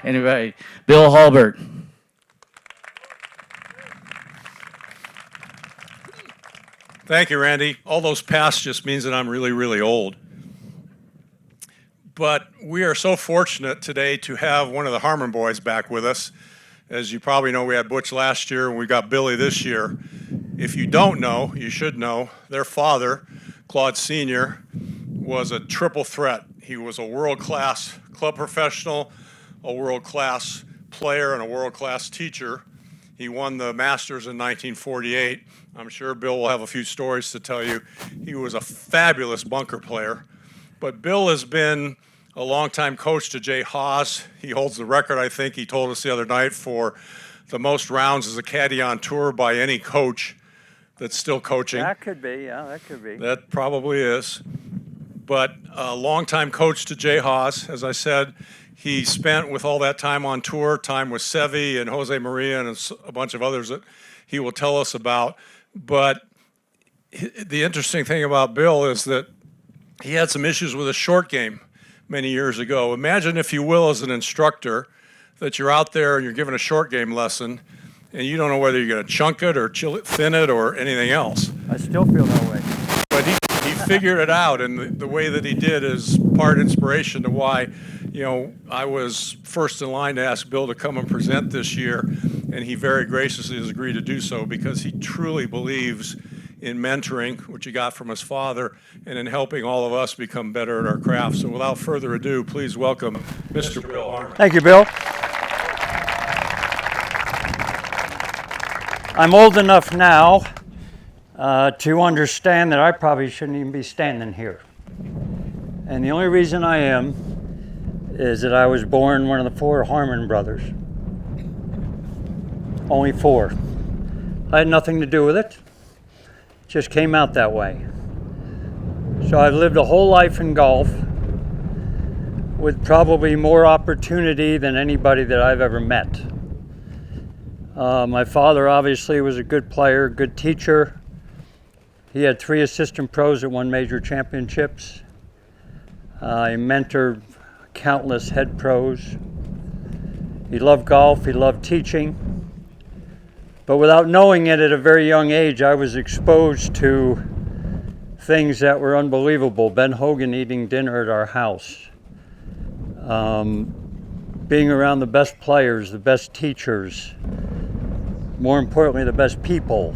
Anybody? Bill Halbert. Thank you, Randy. All those past just means that I'm really, really old. But we are so fortunate today to have one of the Harmon boys back with us. As you probably know, we had Butch last year and we got Billy this year. If you don't know, you should know, their father, Claude Sr., was a triple threat. He was a world-class club professional, a world-class player, and a world-class teacher. He won the Masters in 1948. I'm sure Bill will have a few stories to tell you. He was a fabulous bunker player. But Bill has been a longtime coach to Jay Haas. He holds the record, I think, he told us the other night, for the most rounds as a caddy on tour by any coach that's still coaching. That could be, yeah, that could be. That probably is. But a longtime coach to Jay Haas, as I said. He spent, with all that time on tour, time with Sevi and Jose Maria and a bunch of others that he will tell us about. But the interesting thing about Bill is that he had some issues with his short game many years ago. Imagine, if you will, as an instructor, that you're out there and you're giving a short game lesson and you don't know whether you're going to chunk it or thin it or anything else. I still feel that way. But he figured it out, and the way that he did is part inspiration to why, I was first in line to ask Bill to come and present this year, and he very graciously has agreed to do so because he truly believes in mentoring, which he got from his father, and in helping all of us become better at our craft. So without further ado, please welcome Mr. Bill Harmon. Thank you, Bill. I'm old enough now to understand that I probably shouldn't even be standing here. And the only reason I am is that I was born one of the 4 Harmon brothers. Only 4. I had nothing to do with it. Just came out that way. So I've lived a whole life in golf with probably more opportunity than anybody that I've ever met. My father obviously was a good player, good teacher. He had 3 assistant pros that won major championships. He mentored countless head pros. He loved golf, he loved teaching. But without knowing it at a very young age, I was exposed to things that were unbelievable. Ben Hogan eating dinner at our house. Being around the best players, the best teachers, more importantly, the best people.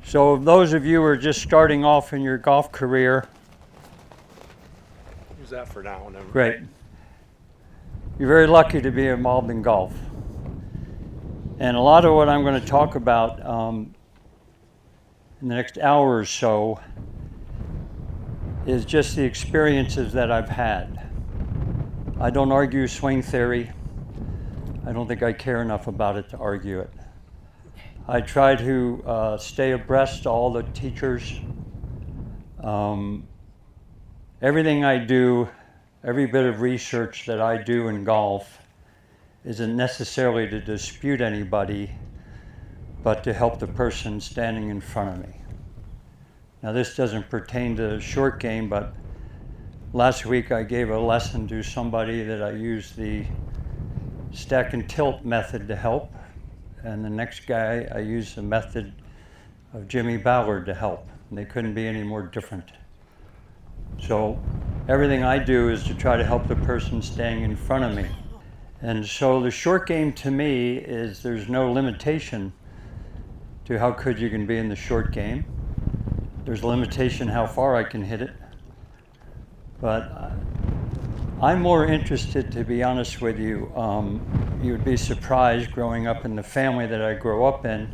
So those of you who are just starting off in your golf career, Use that for now. great. You're very lucky to be involved in golf. And a lot of what I'm going to talk about in the next hour or so is just the experiences that I've had. I don't argue swing theory. I don't think I care enough about it to argue it. I try to stay abreast to all the teachers. Everything I do, every bit of research that I do in golf isn't necessarily to dispute anybody, but to help the person standing in front of me. Now, this doesn't pertain to the short game, but last week I gave a lesson to somebody that I used the stack and tilt method to help, and the next guy I used the method of Jimmy Ballard to help, and they couldn't be any more different. So everything I do is to try to help the person standing in front of me. And so the short game to me is there's no limitation to how good you can be in the short game. There's a limitation how far I can hit it. But I'm more interested, to be honest with you, you would be surprised growing up in the family that I grew up in.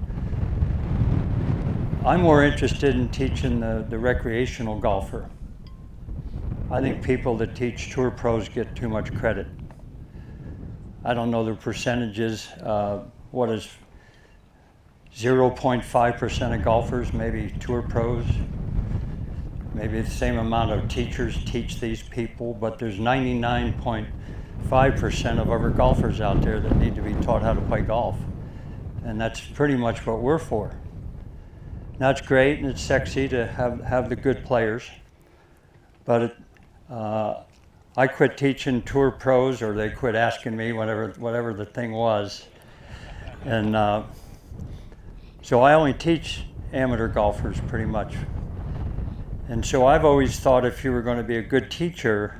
I'm more interested in teaching the recreational golfer. I think people that teach tour pros get too much credit. I don't know the percentages. What is 0.5% of golfers, maybe tour pros? Maybe the same amount of teachers teach these people, but there's 99.5% of other golfers out there that need to be taught how to play golf. And that's pretty much what we're for. Now, it's great and it's sexy to have the good players, but I quit teaching tour pros, or they quit asking me, whatever the thing was. And so I only teach amateur golfers pretty much. And so I've always thought if you were going to be a good teacher,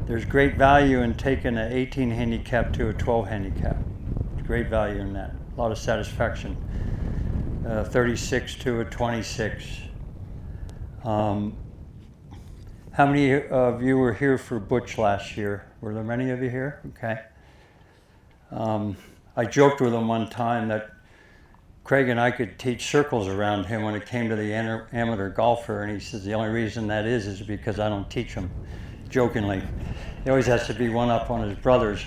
there's great value in taking an 18 handicap to a 12 handicap. There's great value in that. A lot of satisfaction. 36 to a 26. How many of you were here for Butch last year? Were there many of you here? Okay. I joked with him one time that Craig and I could teach circles around him when it came to the amateur golfer, and he says the only reason that is because I don't teach him, jokingly. He always has to be one up on his brothers.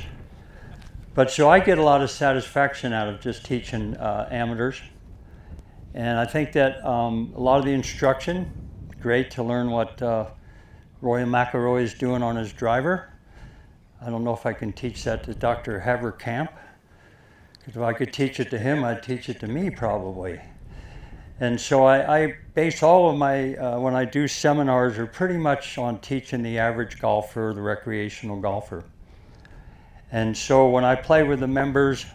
But so I get a lot of satisfaction out of just teaching amateurs. And I think that a lot of the instruction, great to learn what Roy McIlroy is doing on his driver. I don't know if I can teach that to Dr. Haverkamp. Because if I could teach it to him, I'd teach it to me probably. And so I base all of my, when I do seminars, are pretty much on teaching the average golfer, the recreational golfer. And so when I play with the members,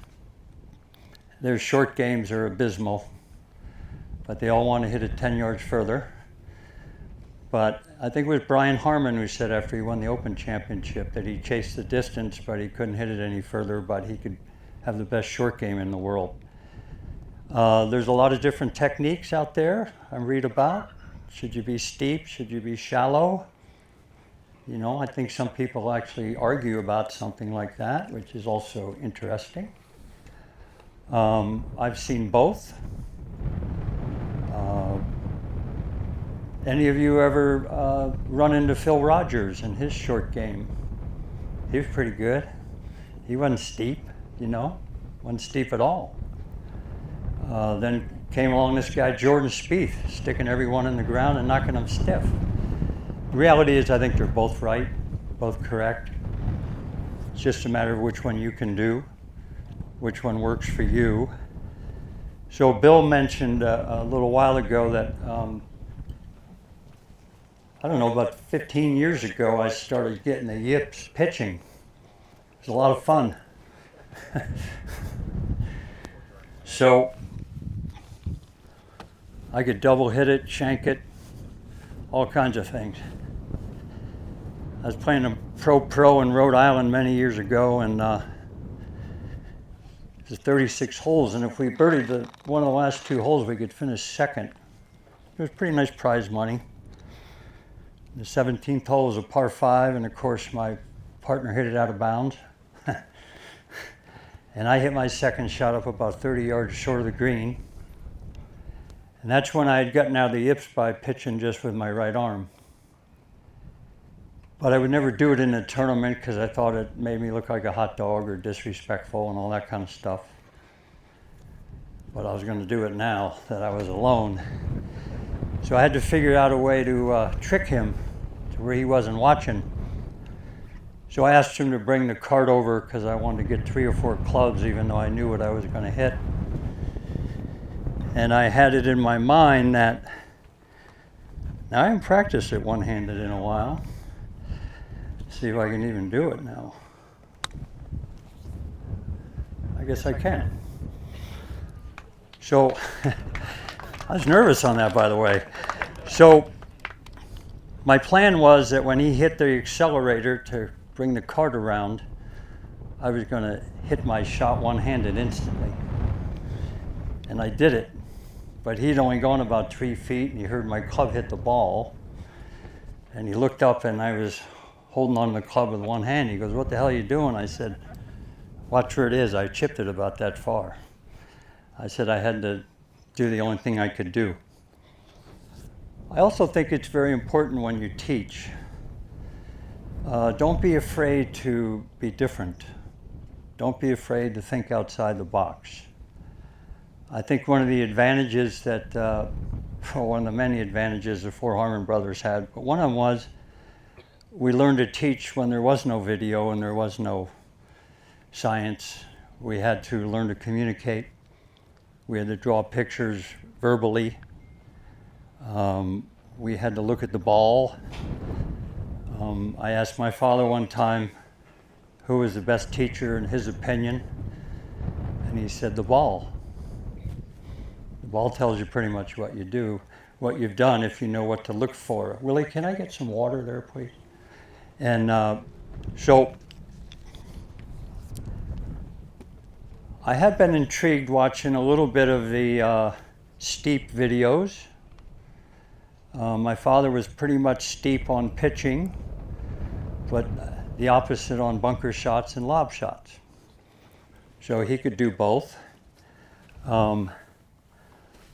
their short games are abysmal, but they all want to hit it 10 yards further. But I think it was Butch Harmon who said after he won the Open Championship that he chased the distance, but he couldn't hit it any further, but he could have the best short game in the world. There's a lot of different techniques out there I read about. Should you be steep? Should you be shallow? You know, I think some people actually argue about something like that, which is also interesting. I've seen both. Any of you ever run into Phil Rogers and his short game? He was pretty good. He wasn't steep, you know, wasn't steep at all. Then came along this guy, Jordan Spieth, sticking everyone in the ground and knocking them stiff. The reality is I think they're both right, both correct. It's just a matter of which one you can do, which one works for you. So Bill mentioned a little while ago that, I don't know, about 15 years ago, I started getting the yips pitching. It was a lot of fun. So I could double hit it, shank it, all kinds of things. I was playing a pro in Rhode Island many years ago, and it was 36 holes, and if we birdied one of the last 2 holes, we could finish second. It was pretty nice prize money. The 17th hole was a par 5, and of course my partner hit it out of bounds. And I hit my second shot up about 30 yards short of the green. And that's when I had gotten out of the yips by pitching just with my right arm. But I would never do it in a tournament because I thought it made me look like a hot dog or disrespectful and all that kind of stuff. But I was going to do it now that I was alone. So I had to figure out a way to trick him to where he wasn't watching. So I asked him to bring the cart over because I wanted to get 3 or 4 clubs even though I knew what I was going to hit. And I had it in my mind that now I haven't practiced it one-handed in a while. See if I can even do it now. I guess I can. So I was nervous on that, by the way. So my plan was that when he hit the accelerator to bring the cart around, I was going to hit my shot one-handed instantly. And I did it. But he'd only gone about 3 feet, and he heard my club hit the ball. And he looked up, and I was holding on to the club with one hand. He goes, "What the hell are you doing?" I said, "Watch where it is. I chipped it about that far." I said I had to do the only thing I could do. I also think it's very important when you teach. Don't be afraid to be different. Don't be afraid to think outside the box. I think one of the advantages that, one of the many advantages the 4 Harmon brothers had, but one of them was we learned to teach when there was no video and there was no science. We had to learn to communicate. We had to draw pictures verbally. We had to look at the ball. I asked my father one time who was the best teacher in his opinion, and he said the ball. The ball tells you pretty much what you do, what you've done if you know what to look for. Willie, can I get some water there, please? And so I have been intrigued watching a little bit of the steep videos. My father was pretty much steep on pitching, but the opposite on bunker shots and lob shots. So he could do both. But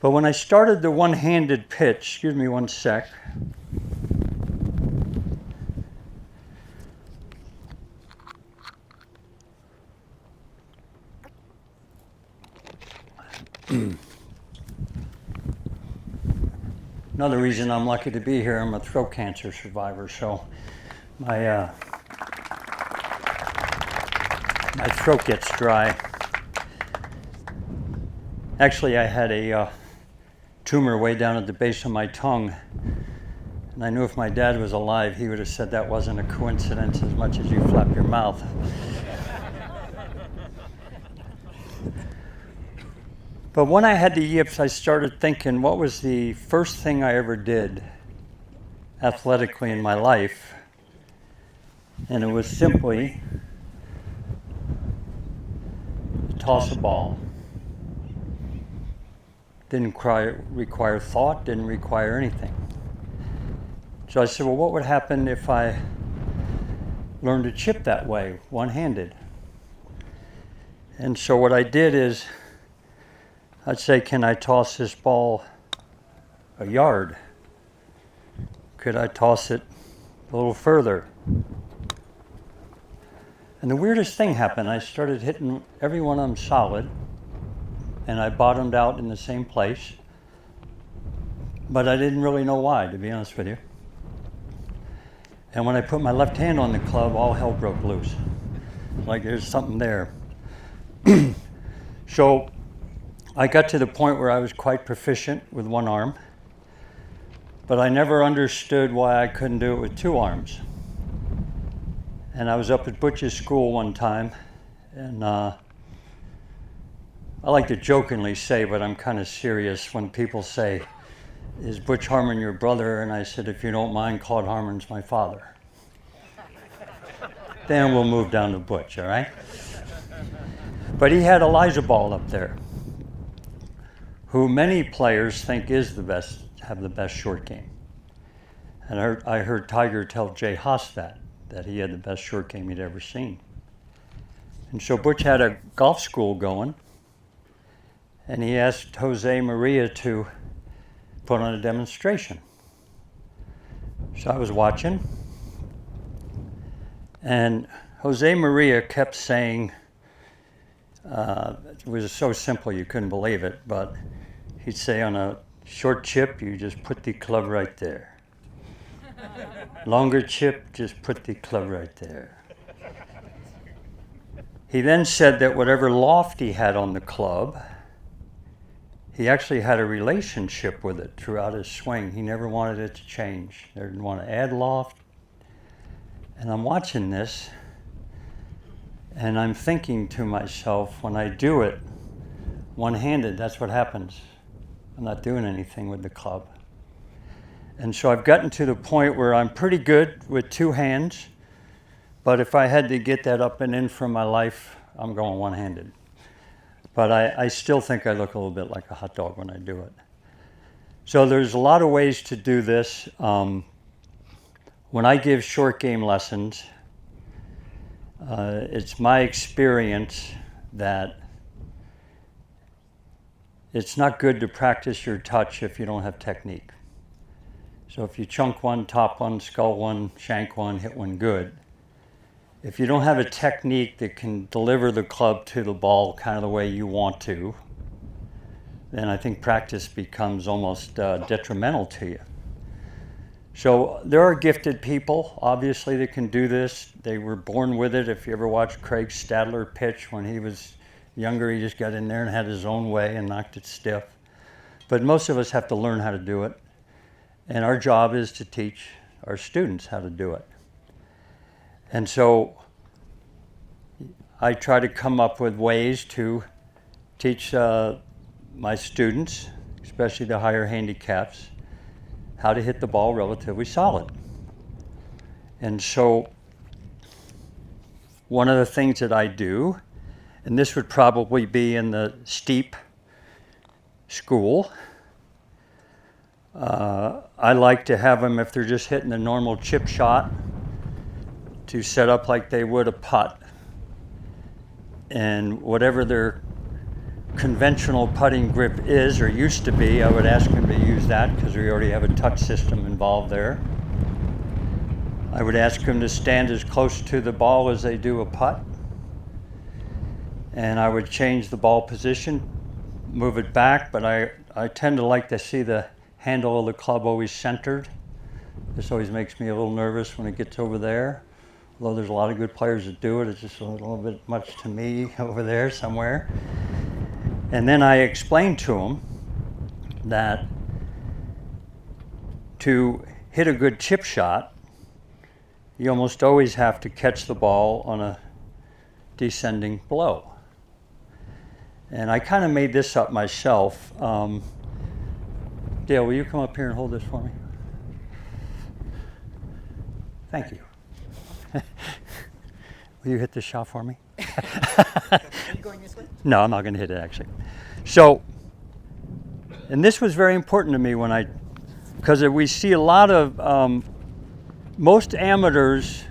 when I started the one-handed pitch, excuse me one sec. Another reason I'm lucky to be here, I'm a throat cancer survivor, so my throat gets dry. Actually, I had a tumor way down at the base of my tongue, and I knew if my dad was alive, he would have said that wasn't a coincidence as much as you flap your mouth. But when I had the yips, I started thinking, what was the first thing I ever did athletically in my life? And it was simply to toss a ball. Didn't require thought, didn't require anything. So I said, well, what would happen if I learned to chip that way, one-handed? And so what I did is, I'd say, can I toss this ball a yard? Could I toss it a little further? And the weirdest thing happened. I started hitting every one of them solid, and I bottomed out in the same place. But I didn't really know why, to be honest with you. And when I put my left hand on the club, all hell broke loose. Like there's something there. So I got to the point where I was quite proficient with one arm, but I never understood why I couldn't do it with two arms. And I was up at Butch's school one time, and I like to jokingly say, but I'm kind of serious when people say, is Butch Harmon your brother? And I said, if you don't mind, Claude Harmon's my father. Then we'll move down to Butch, all right? But he had Elijah Ball up there, who many players think is the best, have the best short game. And I heard Tiger tell Jay Haas that he had the best short game he'd ever seen. And so Butch had a golf school going, and he asked Jose Maria to put on a demonstration. So I was watching, and Jose Maria kept saying, it was so simple you couldn't believe it, but he'd say on a short chip, you just put the club right there. Longer chip, just put the club right there. He then said that whatever loft he had on the club, he actually had a relationship with it throughout his swing. He never wanted it to change. He didn't want to add loft. And I'm watching this, and I'm thinking to myself, when I do it one-handed, that's what happens. I'm not doing anything with the club. And so I've gotten to the point where I'm pretty good with two hands, but if I had to get that up and in for my life, I'm going one-handed. But I still think I look a little bit like a hot dog when I do it. So there's a lot of ways to do this. When I give short game lessons, it's my experience that it's not good to practice your touch if you don't have technique. So if you chunk one, top one, skull one, shank one, hit one good, if you don't have a technique that can deliver the club to the ball kind of the way you want to, then I think practice becomes almost detrimental to you. So there are gifted people, obviously, that can do this. They were born with it. If you ever watched Craig Stadler pitch when he was younger, he just got in there and had his own way and knocked it stiff. But most of us have to learn how to do it. And our job is to teach our students how to do it. And so I try to come up with ways to teach my students, especially the higher handicaps, how to hit the ball relatively solid. And so one of the things that I do, and this would probably be in the steep school, I like to have them, if they're just hitting the normal chip shot, to set up like they would a putt. And whatever their conventional putting grip is or used to be, I would ask them to use that because we already have a touch system involved there. I would ask them to stand as close to the ball as they do a putt. And I would change the ball position, move it back, but I tend to like to see the handle of the club always centered. This always makes me a little nervous when it gets over there. Although there's a lot of good players that do it, it's just a little bit much to me over there somewhere. And then I explain to them that to hit a good chip shot, you almost always have to catch the ball on a descending blow. And I kind of made this up myself. Dale, will you come up here and hold this for me? Thank you. Will you hit this shot for me? Are you going this way? No, I'm not going to hit it actually. So, and this was very important to me because we see a lot of, most amateurs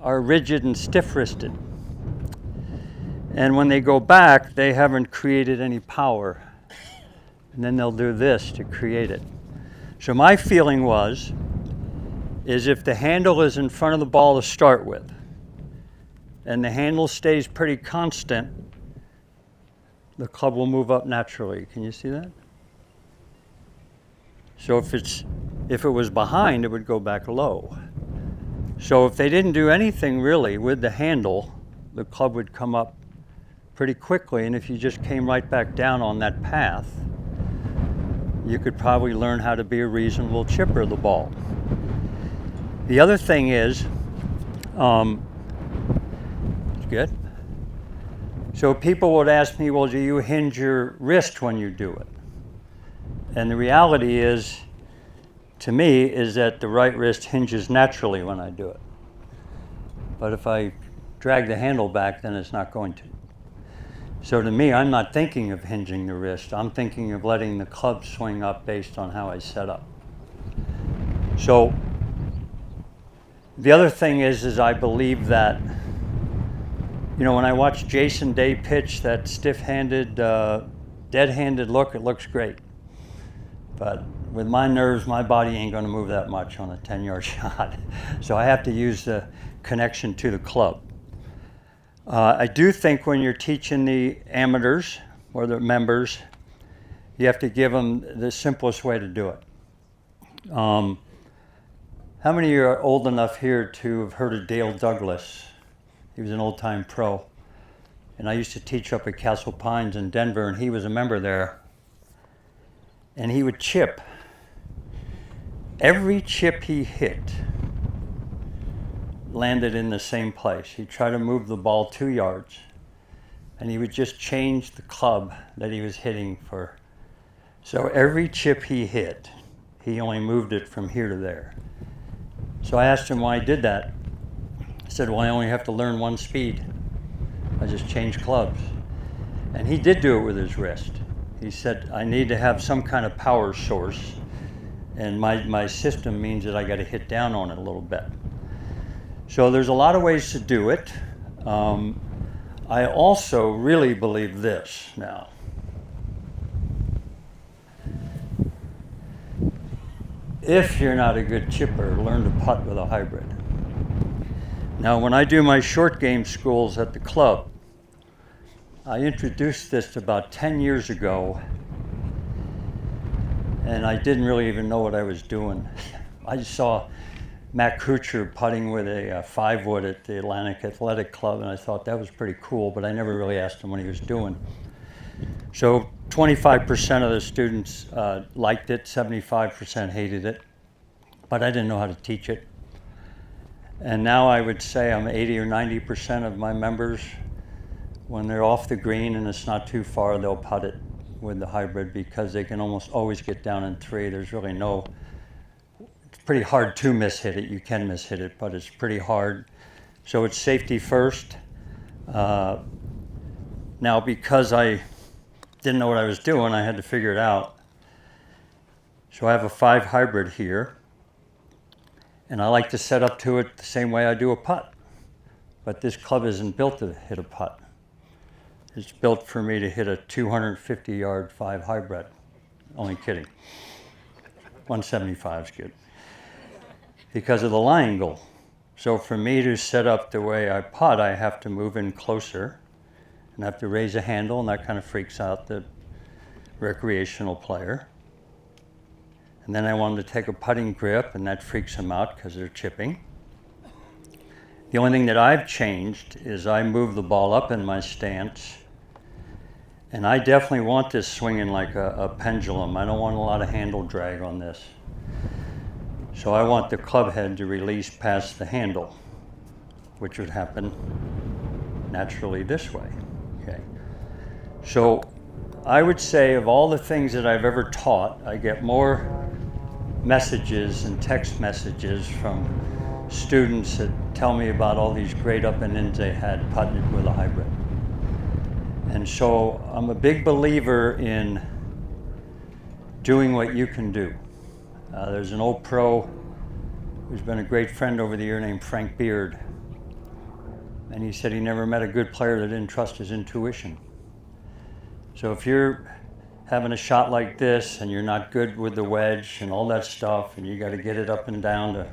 are rigid and stiff-wristed. And when they go back, they haven't created any power. And then they'll do this to create it. So my feeling is if the handle is in front of the ball to start with, and the handle stays pretty constant, the club will move up naturally. Can you see that? So if it was behind, it would go back low. So if they didn't do anything really with the handle, the club would come up pretty quickly, and if you just came right back down on that path, you could probably learn how to be a reasonable chipper of the ball. The other thing is, good. So people would ask me, well, do you hinge your wrist when you do it? And the reality is, to me, is that the right wrist hinges naturally when I do it. But if I drag the handle back, then it's not going to. So to me, I'm not thinking of hinging the wrist. I'm thinking of letting the club swing up based on how I set up. So the other thing is I believe that, when I watch Jason Day pitch that stiff-handed, dead-handed look, it looks great. But with my nerves, my body ain't going to move that much on a 10-yard shot. So I have to use the connection to the club. I do think when you're teaching the amateurs or the members, you have to give them the simplest way to do it. How many of you are old enough here to have heard of Dale Douglas? He was an old-time pro. And I used to teach up at Castle Pines in Denver, and he was a member there. And he would chip. Every chip he hit landed in the same place. He'd try to move the ball 2 yards, and he would just change the club that he was hitting for. So every chip he hit, he only moved it from here to there. So I asked him why he did that. He said, well, I only have to learn one speed. I just change clubs. And he did do it with his wrist. He said, I need to have some kind of power source, and my system means that I got to hit down on it a little bit. So there's a lot of ways to do it. I also really believe this now. If you're not a good chipper, learn to putt with a hybrid. Now, when I do my short game schools at the club, I introduced this about 10 years ago, and I didn't really even know what I was doing. I saw Matt Kuchar putting with a 5-wood at the Atlantic Athletic Club, and I thought that was pretty cool, but I never really asked him what he was doing. So 25% of the students liked it, 75% hated it, but I didn't know how to teach it. And now I would say I'm 80 or 90% of my members, when they're off the green and it's not too far, they'll putt it with the hybrid because they can almost always get down in 3. There's really no, it's pretty hard to mishit it. You can mishit it, but it's pretty hard. So it's safety first. Now, because I didn't know what I was doing, I had to figure it out. So I have a 5 hybrid here, and I like to set up to it the same way I do a putt. But this club isn't built to hit a putt. It's built for me to hit a 250-yard 5 hybrid. Only kidding. 175 is good. Because of the lie angle. So for me to set up the way I putt, I have to move in closer and I have to raise a handle, and that kind of freaks out the recreational player. And then I want them to take a putting grip, and that freaks them out because they're chipping. The only thing that I've changed is I move the ball up in my stance, and I definitely want this swinging like a pendulum. I don't want a lot of handle drag on this. So I want the club head to release past the handle, which would happen naturally this way. Okay. So I would say of all the things that I've ever taught, I get more messages and text messages from students that tell me about all these great up and ins they had putted with a hybrid. And so I'm a big believer in doing what you can do. There's an old pro who's been a great friend over the year named Frank Beard. And he said he never met a good player that didn't trust his intuition. So if you're having a shot like this and you're not good with the wedge and all that stuff, and you got to get it up and down to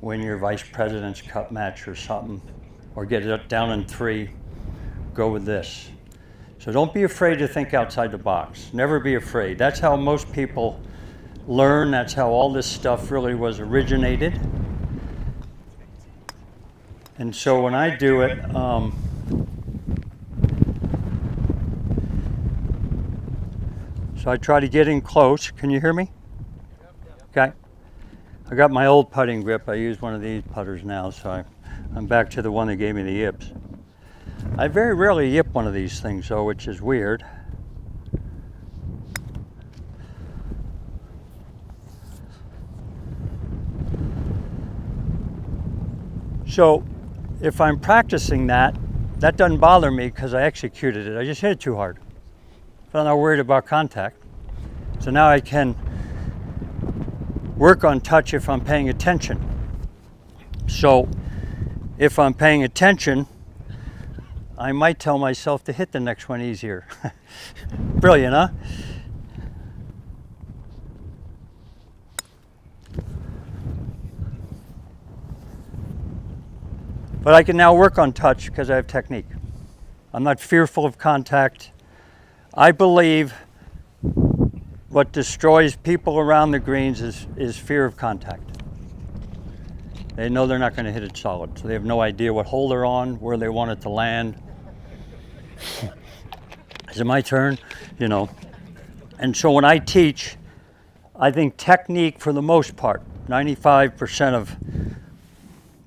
win your Vice President's Cup match or something, or get it down in 3, go with this. So don't be afraid to think outside the box. Never be afraid. That's how most people learn. That's how all this stuff really was originated. And so when I do it, so I try to get in close. Can you hear me? Okay. I got my old putting grip. I use one of these putters now, so I'm back to the one that gave me the yips. I very rarely yip one of these things, though, which is weird. So if I'm practicing that doesn't bother me because I executed it. I just hit it too hard. But I'm not worried about contact. So now I can work on touch if I'm paying attention. So if I'm paying attention, I might tell myself to hit the next one easier. Brilliant, huh? But I can now work on touch because I have technique. I'm not fearful of contact. I believe what destroys people around the greens is fear of contact. They know they're not going to hit it solid, so they have no idea what hole they're on, where they want it to land. Is it my turn? You know. And so when I teach, I think technique for the most part, 95% of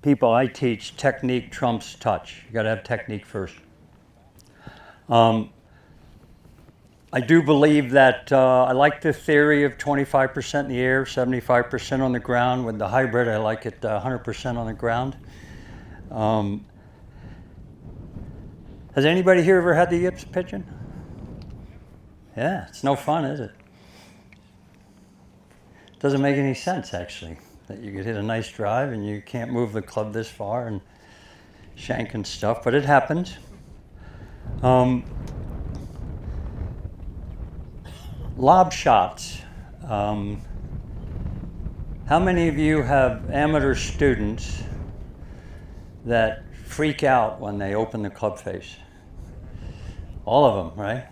people I teach, technique trumps touch. You got to have technique first. I do believe that I like the theory of 25% in the air, 75% on the ground. With the hybrid, I like it 100% on the ground. Has anybody here ever had the yips pitching? Yeah, it's no fun, is it? Doesn't make any sense, actually, that you could hit a nice drive and you can't move the club this far and shank and stuff, but it happens. Lob shots. How many of you have amateur students that freak out when they open the club face? All of them, right?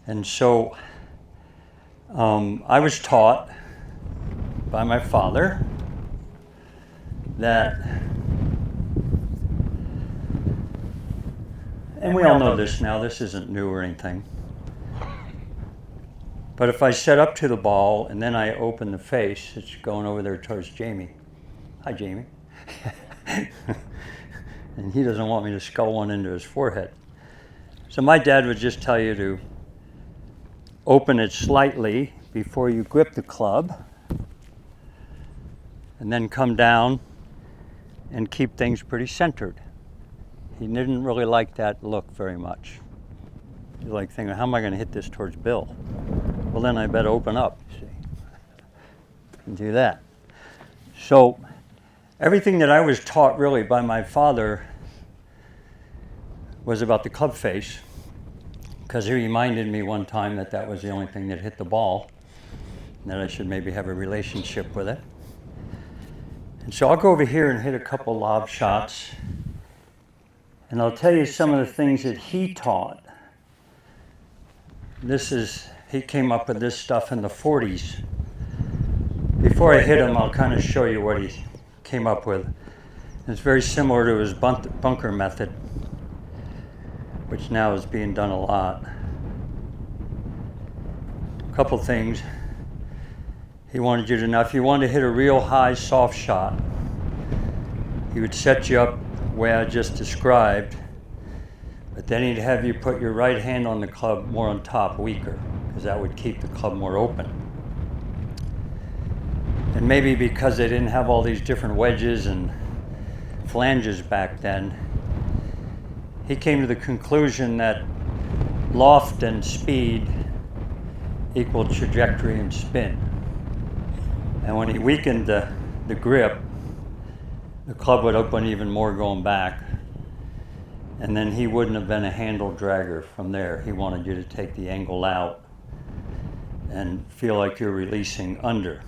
And so I was taught by my father that, and we all know this now, this isn't new or anything, but if I set up to the ball and then I open the face, it's going over there towards Jamie. Hi, Jamie. And he doesn't want me to scull one into his forehead. So my dad would just tell you to open it slightly before you grip the club, and then come down and keep things pretty centered. He didn't really like that look very much. He's like thinking, how am I going to hit this towards Bill? Well, then I better open up, you see, and do that. So everything that I was taught really by my father was about the club face, because he reminded me one time that that was the only thing that hit the ball, and that I should maybe have a relationship with it. And so I'll go over here and hit a couple lob shots, and I'll tell you some of the things that he taught. He came up with this stuff in the 40s. Before I hit him, I'll kind of show you what he came up with. It's very similar to his bunker method, which now is being done a lot. A couple things. He wanted you to know, if you wanted to hit a real high soft shot, he would set you up the way I just described, but then he'd have you put your right hand on the club more on top, weaker, because that would keep the club more open. And maybe because they didn't have all these different wedges and flanges back then, he came to the conclusion that loft and speed equaled trajectory and spin. And when he weakened the grip, the club would open even more going back. And then he wouldn't have been a handle dragger from there. He wanted you to take the angle out and feel like you're releasing under.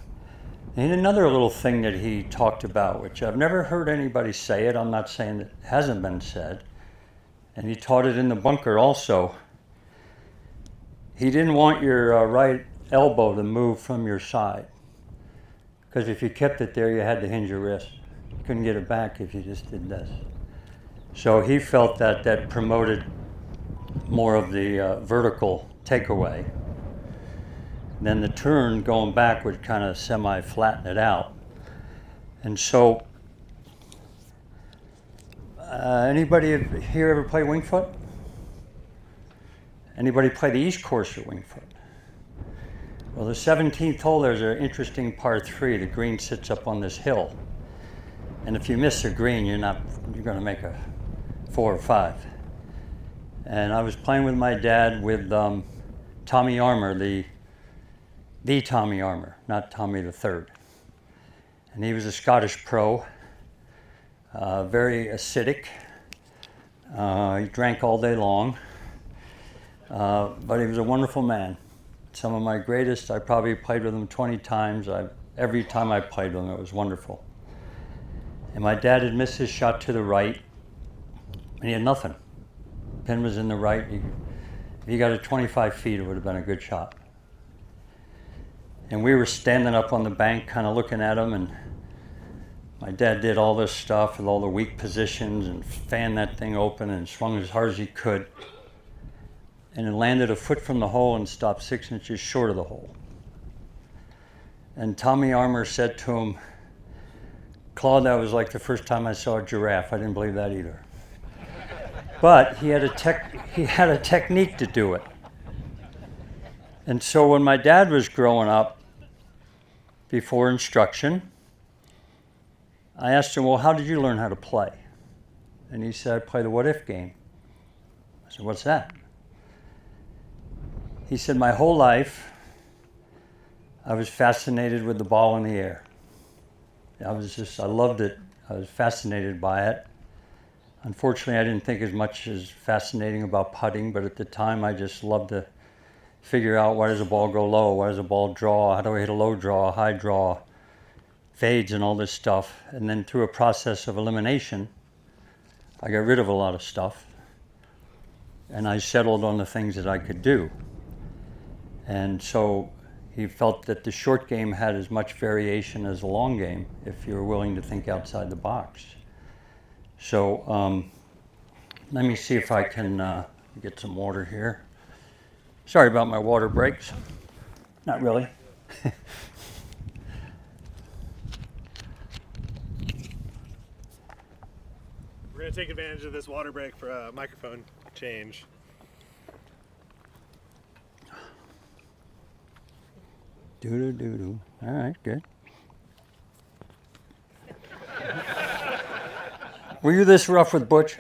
And another little thing that he talked about, which I've never heard anybody say it, I'm not saying it hasn't been said, and he taught it in the bunker also. He didn't want your right elbow to move from your side, because if you kept it there, you had to hinge your wrist. You couldn't get it back if you just did this. So he felt that that promoted more of the vertical takeaway. Then the turn going back would kind of semi-flatten it out. And so, anybody here ever play Winged Foot? Anybody play the East Course at Winged Foot? Well, the 17th hole, there's an interesting par 3. The green sits up on this hill. And if you miss the green, you're going to make a 4 or 5. And I was playing with my dad with Tommy Armour, the Tommy Armour, not Tommy the Third. And he was a Scottish pro, very acidic. He drank all day long, but he was a wonderful man. Some of my greatest, I probably played with him 20 times. Every time I played with him, it was wonderful. And my dad had missed his shot to the right, and he had nothing. Pin was in the right. If he got it 25 feet, it would have been a good shot. And we were standing up on the bank kind of looking at him, and my dad did all this stuff with all the weak positions and fanned that thing open and swung as hard as he could. And it landed a foot from the hole and stopped 6 inches short of the hole. And Tommy Armour said to him, "Claude, that was like the first time I saw a giraffe." I didn't believe that either. But he had a technique to do it. And so when my dad was growing up, before instruction, I asked him, well, how did you learn how to play? And he said, I play the what if game. I said, what's that? He said, my whole life, I was fascinated with the ball in the air. I loved it. I was fascinated by it. Unfortunately, I didn't think as much as fascinating about putting, but at the time I just loved to figure out, why does a ball go low? Why does a ball draw? How do I hit a low draw, a high draw, fades and all this stuff? And then through a process of elimination, I got rid of a lot of stuff. And I settled on the things that I could do. And so he felt that the short game had as much variation as the long game if you were willing to think outside the box. So let me see if I can get some water here. Sorry about my water breaks. Not really. to take advantage of this water break for a microphone change. Doo-doo-doo-doo. All right, good. Were you this rough with Butch?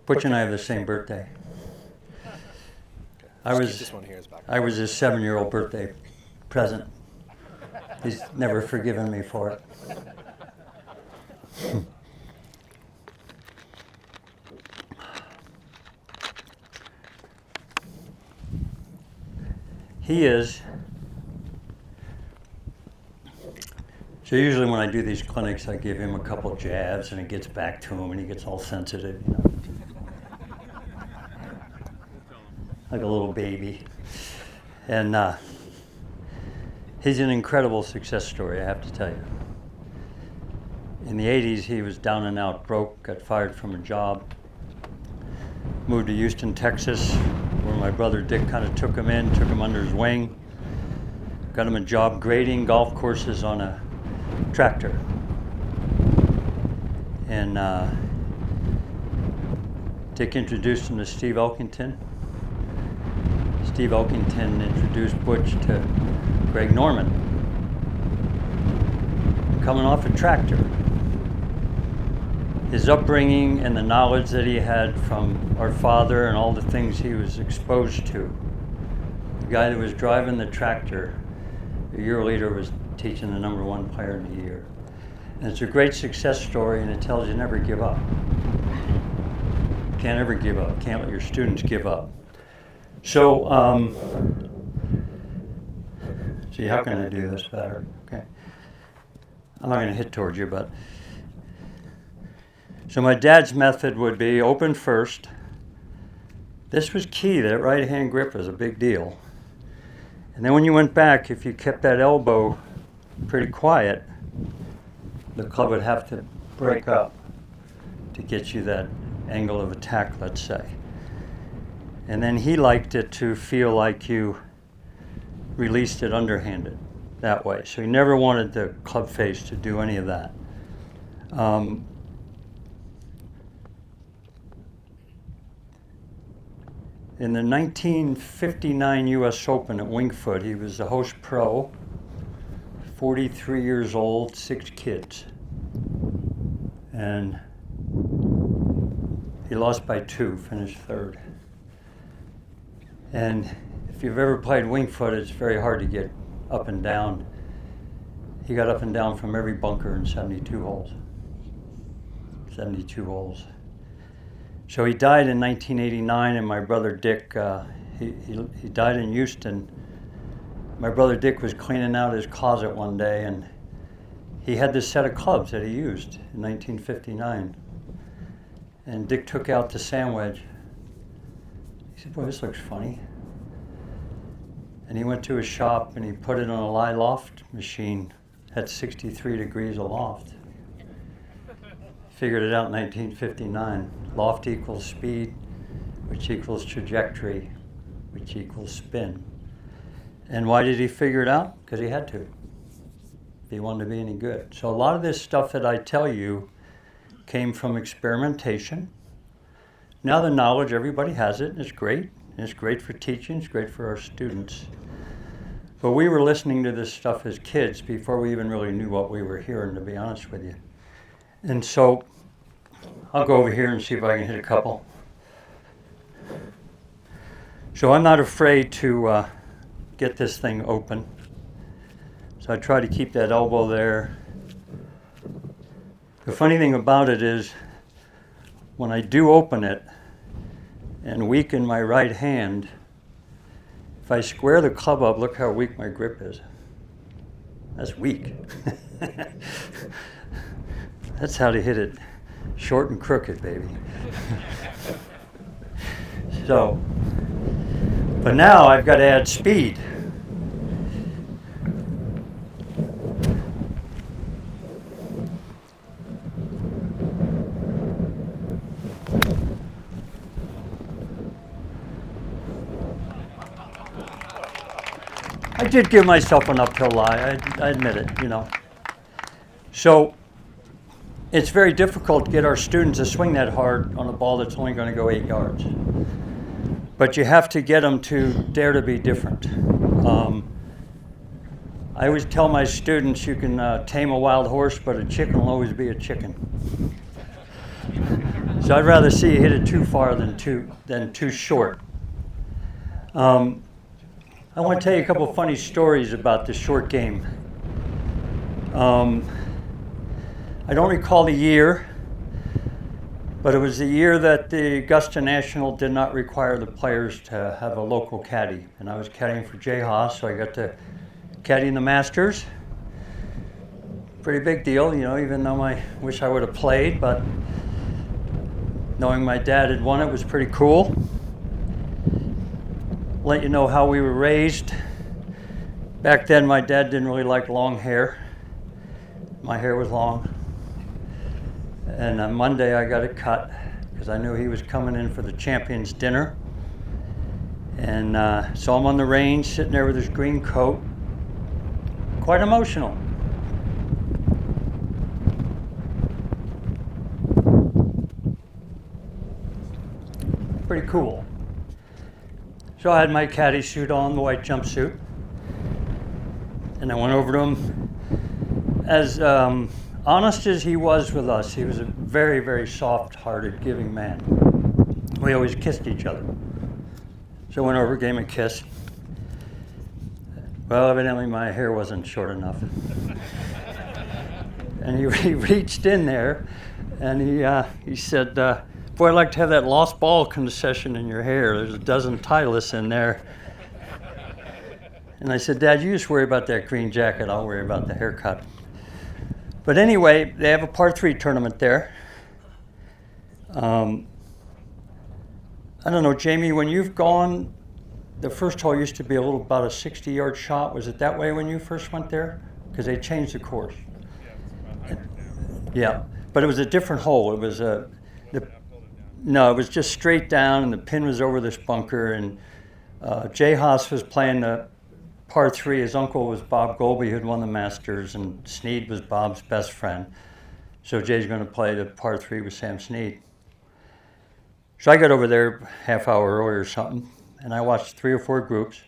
Butch and I have the same birthday. I was his 7-year-old birthday present. He's never forgiven me for it. He is. So usually when I do these clinics, I give him a couple jabs and it gets back to him and he gets all sensitive, you know. Like a little baby. And he's an incredible success story, I have to tell you. In the 80s, he was down and out broke, got fired from a job, moved to Houston, Texas, where my brother Dick kind of took him under his wing, got him a job grading golf courses on a tractor. And Dick introduced him to Steve Elkington. Steve Elkington introduced Butch to Greg Norman. Coming off a tractor. His upbringing and the knowledge that he had from our father and all the things he was exposed to. The guy that was driving the tractor a year later was teaching the #1 player in the year. And it's a great success story, and it tells you never give up. Can't ever give up. Can't let your students give up. So, see, how can I do this better? Okay. I'm not going to hit towards you, but. So my dad's method would be open first. This was key. That right hand grip was a big deal. And then when you went back, if you kept that elbow pretty quiet, the club would have to break up to get you that angle of attack, let's say. And then he liked it to feel like you released it underhanded that way. So he never wanted the club face to do any of that. In the 1959 U.S. Open at Winged Foot, he was the host pro, 43 years old, 6 kids. And he lost by 2, finished 3rd. And if you've ever played Winged Foot, it's very hard to get up and down. He got up and down from every bunker in 72 holes. 72 holes. So he died in 1989, and my brother Dick, he died in Houston. My brother Dick was cleaning out his closet one day, and he had this set of clubs that he used in 1959. And Dick took out the sand wedge. He said, "Boy, this looks funny." And he went to his shop and he put it on a lie loft machine at 63 degrees aloft. Figured it out in 1959. Loft equals speed, which equals trajectory, which equals spin. And why did he figure it out? Because he had to, if he wanted to be any good. So a lot of this stuff that I tell you came from experimentation. Now the knowledge, everybody has it, and it's great. And it's great for teaching, it's great for our students. But we were listening to this stuff as kids before we even really knew what we were hearing, to be honest with you. And so I'll go over here and see if I can hit a couple. So I'm not afraid to get this thing open. So I try to keep that elbow there. The funny thing about it is when I do open it and weaken my right hand, if I square the club up, look how weak my grip is. That's weak. That's how to hit it short and crooked, baby. So, but now I've got to add speed. I I did give myself an uphill lie. I admit it, you know. So it's very difficult to get our students to swing that hard on a ball that's only going to go 8 yards. But you have to get them to dare to be different. I always tell my students you can tame a wild horse, but a chicken will always be a chicken. So I'd rather see you hit it too far than too short. I want to tell you a couple of funny stories about the short game. I don't recall the year, but it was the year that the Augusta National did not require the players to have a local caddy. And I was caddying for Jay Haas, so I got to caddy in the Masters. Pretty big deal, you know, even though I wish I would have played, but knowing my dad had won it was pretty cool. Let you know how we were raised. Back then, my dad didn't really like long hair. My hair was long. And on Monday, I got it cut because I knew he was coming in for the champions dinner. And so I'm on the range, sitting there with his green coat. Quite emotional. Pretty cool. So I had my caddy suit on, the white jumpsuit. And I went over to him. As honest as he was with us, he was a very, very soft-hearted, giving man. We always kissed each other. So I went over, gave him a kiss. Well, evidently my hair wasn't short enough. And he reached in there, and he said, boy, I'd like to have that lost ball concession in your hair. There's a dozen Titleists in there. And I said, Dad, you just worry about that green jacket. I'll worry about the haircut. But anyway, they have a par 3 tournament there. I don't know, Jamie, when you've gone, the first hole used to be about a 60-yard shot. Was it that way when you first went there? Because they changed the course. Yeah, but it was a different hole. It was no, it was just straight down, and the pin was over this bunker. And Jay Haas was playing the par 3. His uncle was Bob Golby, who had won the Masters, and Snead was Bob's best friend. So Jay's going to play the par 3 with Sam Snead. So I got over there half hour earlier or something, and I watched 3 or 4 groups.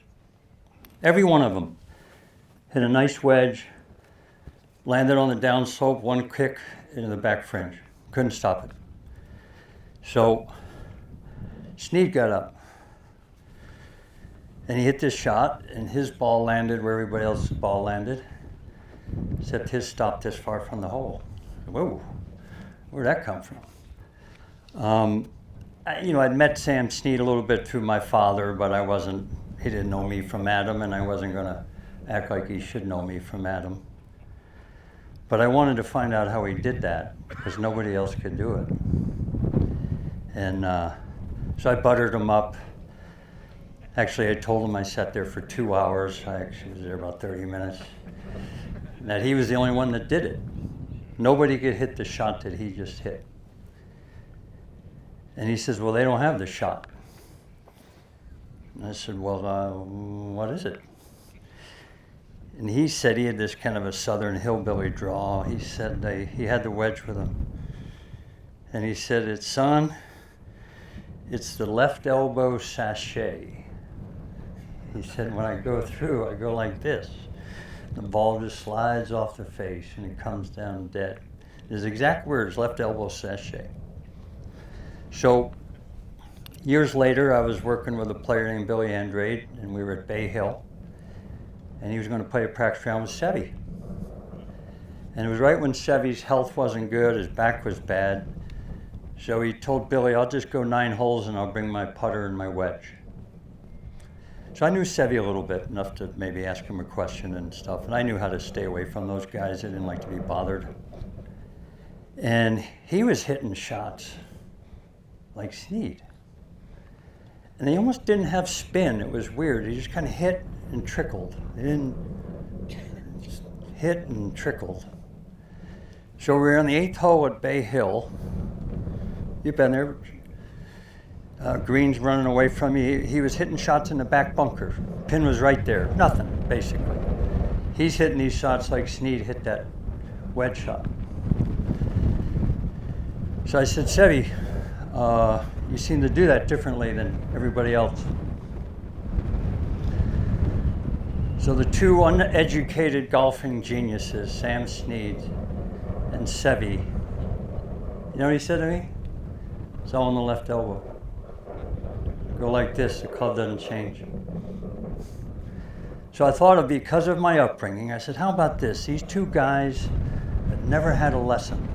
Every one of them hit a nice wedge, landed on the downslope, one kick into the back fringe. Couldn't stop it. So Snead got up, and he hit this shot, and his ball landed where everybody else's ball landed, except his stopped this far from the hole. Whoa, where'd that come from? I'd met Sam Snead a little bit through my father, but he didn't know me from Adam, and I wasn't going to act like he should know me from Adam. But I wanted to find out how he did that, because nobody else could do it. And so I buttered him up. Actually, I told him I sat there for 2 hours. I actually was there about 30 minutes. And that he was the only one that did it. Nobody could hit the shot that he just hit. And he says, well, they don't have the shot. And I said, well, what is it? And he said he had this kind of a southern hillbilly draw. He said he had the wedge with him. And he said, it's the left elbow sachet. He said, when I go through, I go like this. The ball just slides off the face and it comes down dead. His exact words, left elbow sachet. So years later, I was working with a player named Billy Andrade, and we were at Bay Hill. And he was going to play a practice round with Sevy. And it was right when Sevy's health wasn't good, his back was bad. So he told Billy, I'll just go 9 holes and I'll bring my putter and my wedge. So I knew Sevy a little bit, enough to maybe ask him a question and stuff. And I knew how to stay away from those guys. I didn't like to be bothered. And he was hitting shots like Snead. And he almost didn't have spin. It was weird. He just kind of hit and trickled. He didn't just hit and trickled. So we were on the 8th hole at Bay Hill. You've been there. Green's running away from me. He was hitting shots in the back bunker. Pin was right there. Nothing, basically. He's hitting these shots like Snead hit that wedge shot. So I said, Sevi, you seem to do that differently than everybody else. So the two uneducated golfing geniuses, Sam Snead and Sevi, you know what he said to me? It's all on the left elbow. Go like this, the club doesn't change. So I thought of, because of my upbringing, I said, how about this? These two guys that never had a lesson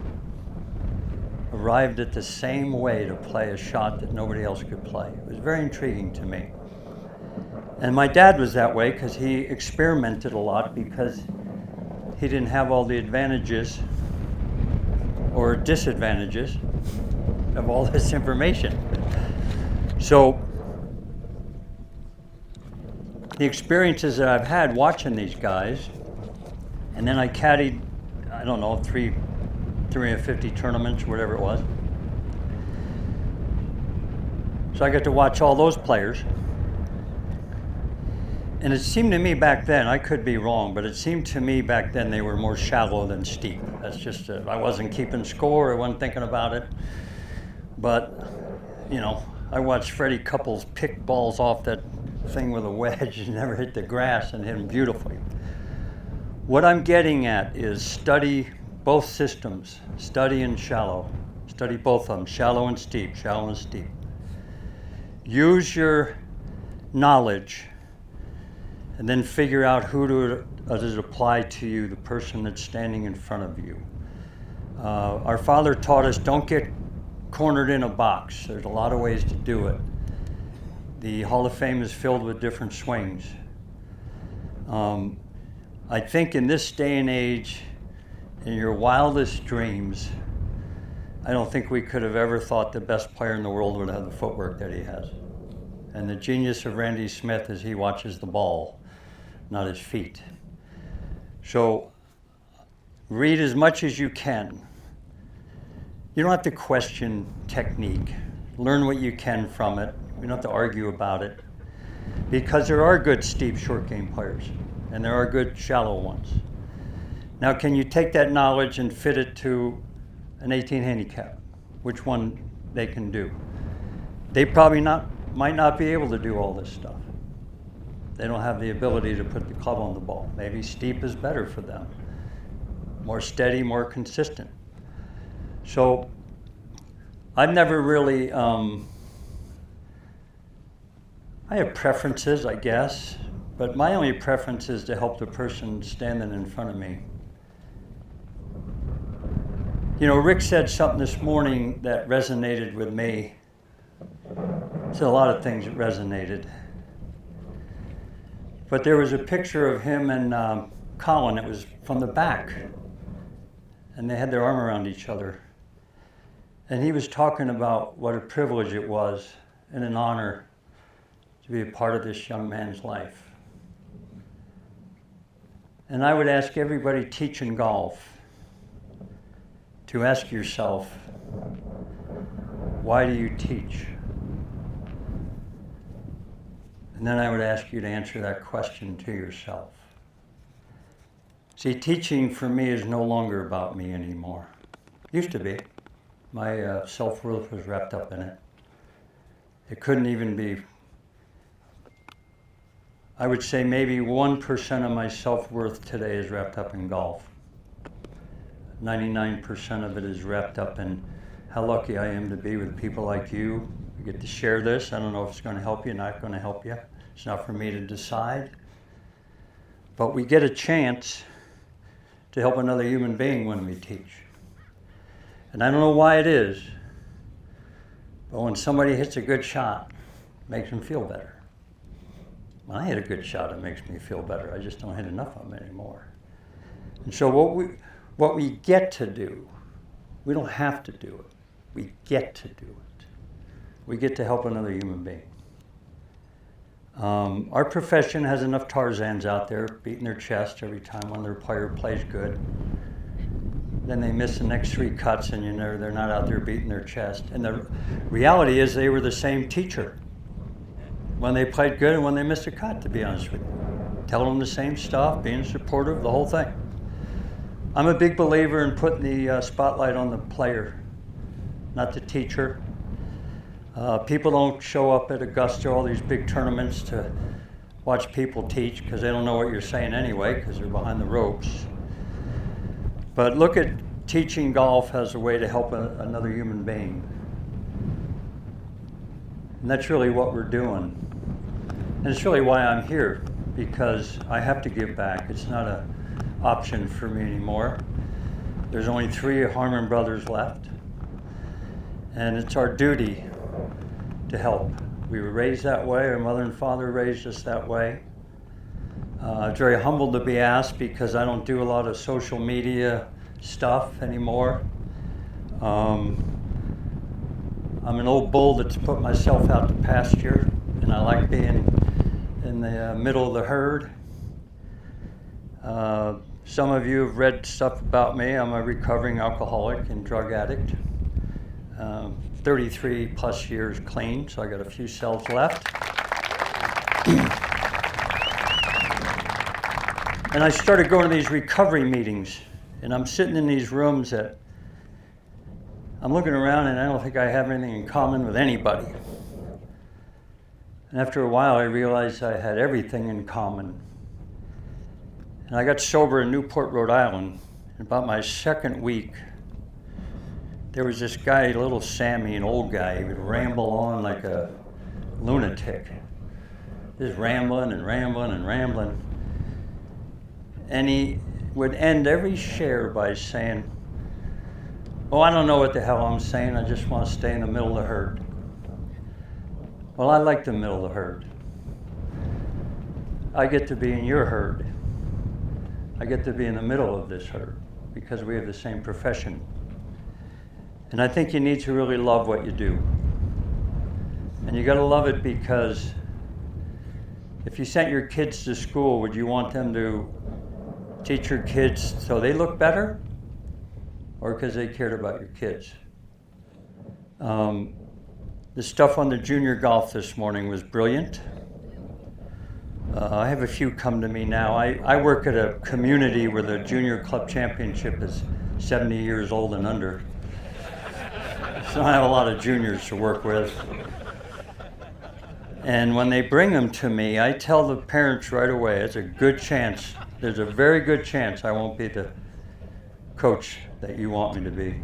arrived at the same way to play a shot that nobody else could play. It was very intriguing to me. And my dad was that way because he experimented a lot, because he didn't have all the advantages or disadvantages of all this information. So the experiences that I've had watching these guys, and then I caddied, I don't know, 350 tournaments, whatever it was. So I got to watch all those players. And it seemed to me back then, I could be wrong, but it seemed to me back then they were more shallow than steep. That's just, I wasn't keeping score, I wasn't thinking about it. But, you know, I watched Freddie Couples pick balls off that thing with a wedge and never hit the grass and hit them beautifully. What I'm getting at is study both systems, study and shallow. Study both of them, shallow and steep, shallow and steep. Use your knowledge and then figure out who does it apply to you, the person that's standing in front of you. Our father taught us, don't get cornered in a box. There's a lot of ways to do it. The Hall of Fame is filled with different swings. I think in this day and age, in your wildest dreams, I don't think we could have ever thought the best player in the world would have the footwork that he has. And the genius of Randy Smith is he watches the ball, not his feet. So read as much as you can. You don't have to question technique. Learn what you can from it. You don't have to argue about it. Because there are good steep short game players, and there are good shallow ones. Now, can you take that knowledge and fit it to an 18 handicap? Which one they can do? They probably might not be able to do all this stuff. They don't have the ability to put the club on the ball. Maybe steep is better for them. More steady, more consistent. So I've never really, I have preferences, I guess, but my only preference is to help the person standing in front of me. You know, Rick said something this morning that resonated with me. He said a lot of things that resonated. But there was a picture of him and Colin. It was from the back. And they had their arm around each other. And he was talking about what a privilege it was and an honor to be a part of this young man's life. And I would ask everybody teaching golf to ask yourself, why do you teach? And then I would ask you to answer that question to yourself. See, teaching for me is no longer about me anymore. Used to be. My self-worth was wrapped up in it. It couldn't even be, I would say maybe 1% of my self-worth today is wrapped up in golf. 99% of it is wrapped up in how lucky I am to be with people like you. We get to share this. I don't know if it's going to help you, not going to help you. It's not for me to decide. But we get a chance to help another human being when we teach. And I don't know why it is, but when somebody hits a good shot, it makes them feel better. When I hit a good shot, it makes me feel better. I just don't hit enough of them anymore. And so what we get to do, we don't have to do it. We get to do it. We get to help another human being. Our profession has enough Tarzans out there beating their chest every time one of their player plays good. then they miss the next 3 cuts, and they're not out there beating their chest. And the reality is they were the same teacher when they played good and when they missed a cut, to be honest with you. Telling them the same stuff, being supportive, the whole thing. I'm a big believer in putting the spotlight on the player, not the teacher. People don't show up at Augusta, all these big tournaments, to watch people teach because they don't know what you're saying anyway because they're behind the ropes. But look at teaching golf as a way to help another human being. And that's really what we're doing. And it's really why I'm here, because I have to give back. It's not an option for me anymore. There's only 3 Harmon brothers left. And it's our duty to help. We were raised that way. Our mother and father raised us that way. I'm very humbled to be asked because I don't do a lot of social media stuff anymore. I'm an old bull that's put myself out to pasture, and I like being in the middle of the herd. Some of you have read stuff about me. I'm a recovering alcoholic and drug addict. 33 plus years clean, so I got a few cells left. And I started going to these recovery meetings, and I'm sitting in these rooms that I'm looking around and I don't think I have anything in common with anybody. And after a while I realized I had everything in common. And I got sober in Newport, Rhode Island. In about my 2nd week, there was this guy, little Sammy, an old guy. He would ramble on like a lunatic. Just rambling and rambling and rambling. And he would end every share by saying, "Oh, I don't know what the hell I'm saying. I just want to stay in the middle of the herd." Well, I like the middle of the herd. I get to be in your herd. I get to be in the middle of this herd because we have the same profession. And I think you need to really love what you do. And you got to love it because if you sent your kids to school, would you want them to teach your kids so they look better or because they cared about your kids? The stuff on the junior golf this morning was brilliant. I have a few come to me now. I work at a community where the junior club championship is 70 years old and under. So I have a lot of juniors to work with. And when they bring them to me, I tell the parents right away, there's a very good chance I won't be the coach that you want me to be.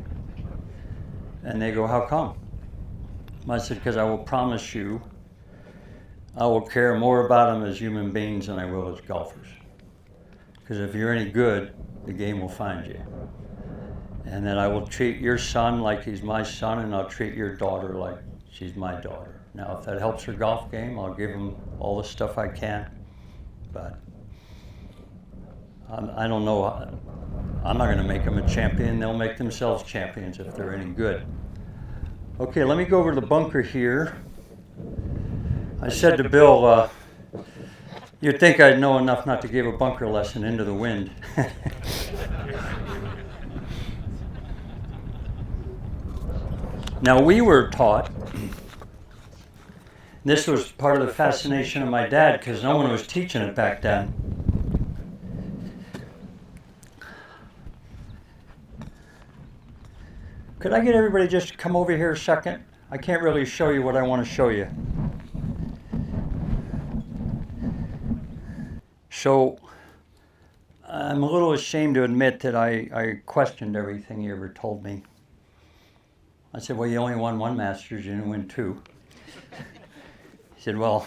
And they go, "How come?" I said, "Because I will promise you, I will care more about them as human beings than I will as golfers. Because if you're any good, the game will find you. And then I will treat your son like he's my son, and I'll treat your daughter like she's my daughter. Now, if that helps her golf game, I'll give them all the stuff I can. But I don't know. I'm not going to make them a champion. They'll make themselves champions if they're any good." Okay, let me go over to the bunker here. I said to Bill, you'd think I'd know enough not to give a bunker lesson into the wind. Now, we were taught, this was part of the fascination of my dad because no one was teaching it back then. Could I get everybody just to come over here a second? I can't really show you what I want to show you. So, I'm a little ashamed to admit that I questioned everything he ever told me. I said, "Well, you only won 1 Masters, you didn't win 2. He said, "Well,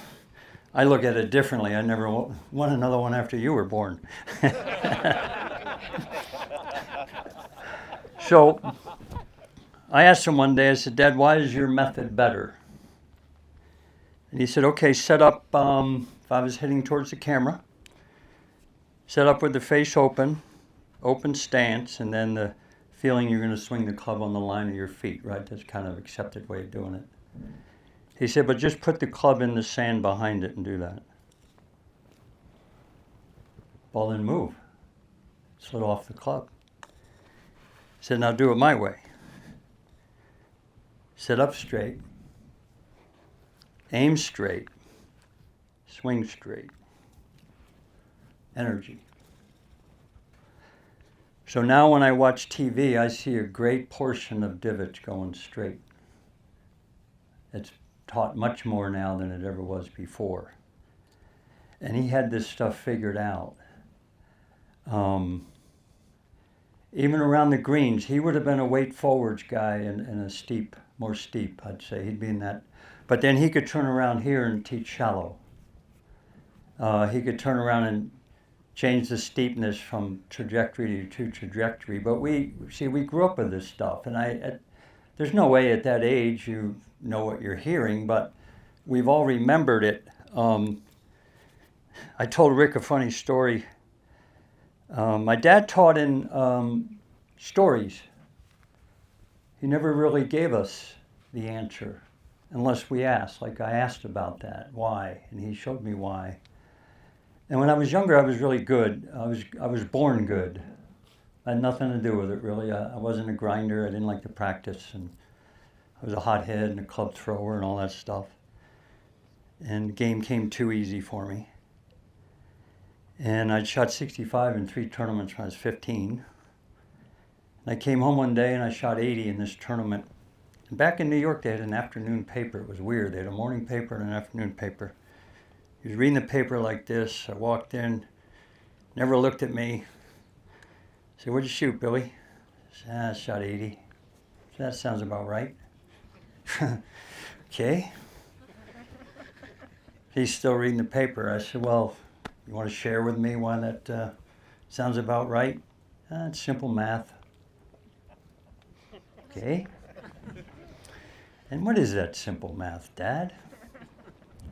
I look at it differently. I never won another one after you were born." So, I asked him one day, I said, "Dad, why is your method better?" And he said, "Okay, set up, if I was heading towards the camera, set up with the face open stance, and then the feeling you're going to swing the club on the line of your feet, right? That's kind of accepted way of doing it." He said, "But just put the club in the sand behind it and do that." Well, then move. Slid off the club. said, now do it my way. Sit up straight, aim straight, swing straight. Energy. So now when I watch TV, I see a great portion of divots going straight. It's taught much more now than it ever was before. And he had this stuff figured out. Even around the greens, he would have been a weight forwards guy in a steep, more steep, I'd say. He'd be in that. But then he could turn around here and teach shallow. He could turn around and change the steepness from trajectory to trajectory. But we grew up with this stuff. And there's no way at that age you know what you're hearing, but we've all remembered it. I told Rick a funny story. My dad taught in stories. He never really gave us the answer unless we asked. Like I asked about that, why? And he showed me why. And when I was younger, I was really good. I was born good. I had nothing to do with it, really. I wasn't a grinder. I didn't like to practice. And I was a hothead and a club thrower and all that stuff. And the game came too easy for me. And I'd shot 65 in 3 tournaments when I was 15. And I came home one day and I shot 80 in this tournament. And back in New York, they had an afternoon paper. It was weird. They had a morning paper and an afternoon paper. He was reading the paper like this. I walked in, never looked at me. I said, what'd you shoot, Billy? I said, I shot 80. I said, that sounds about right. Okay. He's still reading the paper. I said, well, you want to share with me why that sounds about right? It's simple math. Okay. And what is that simple math, Dad?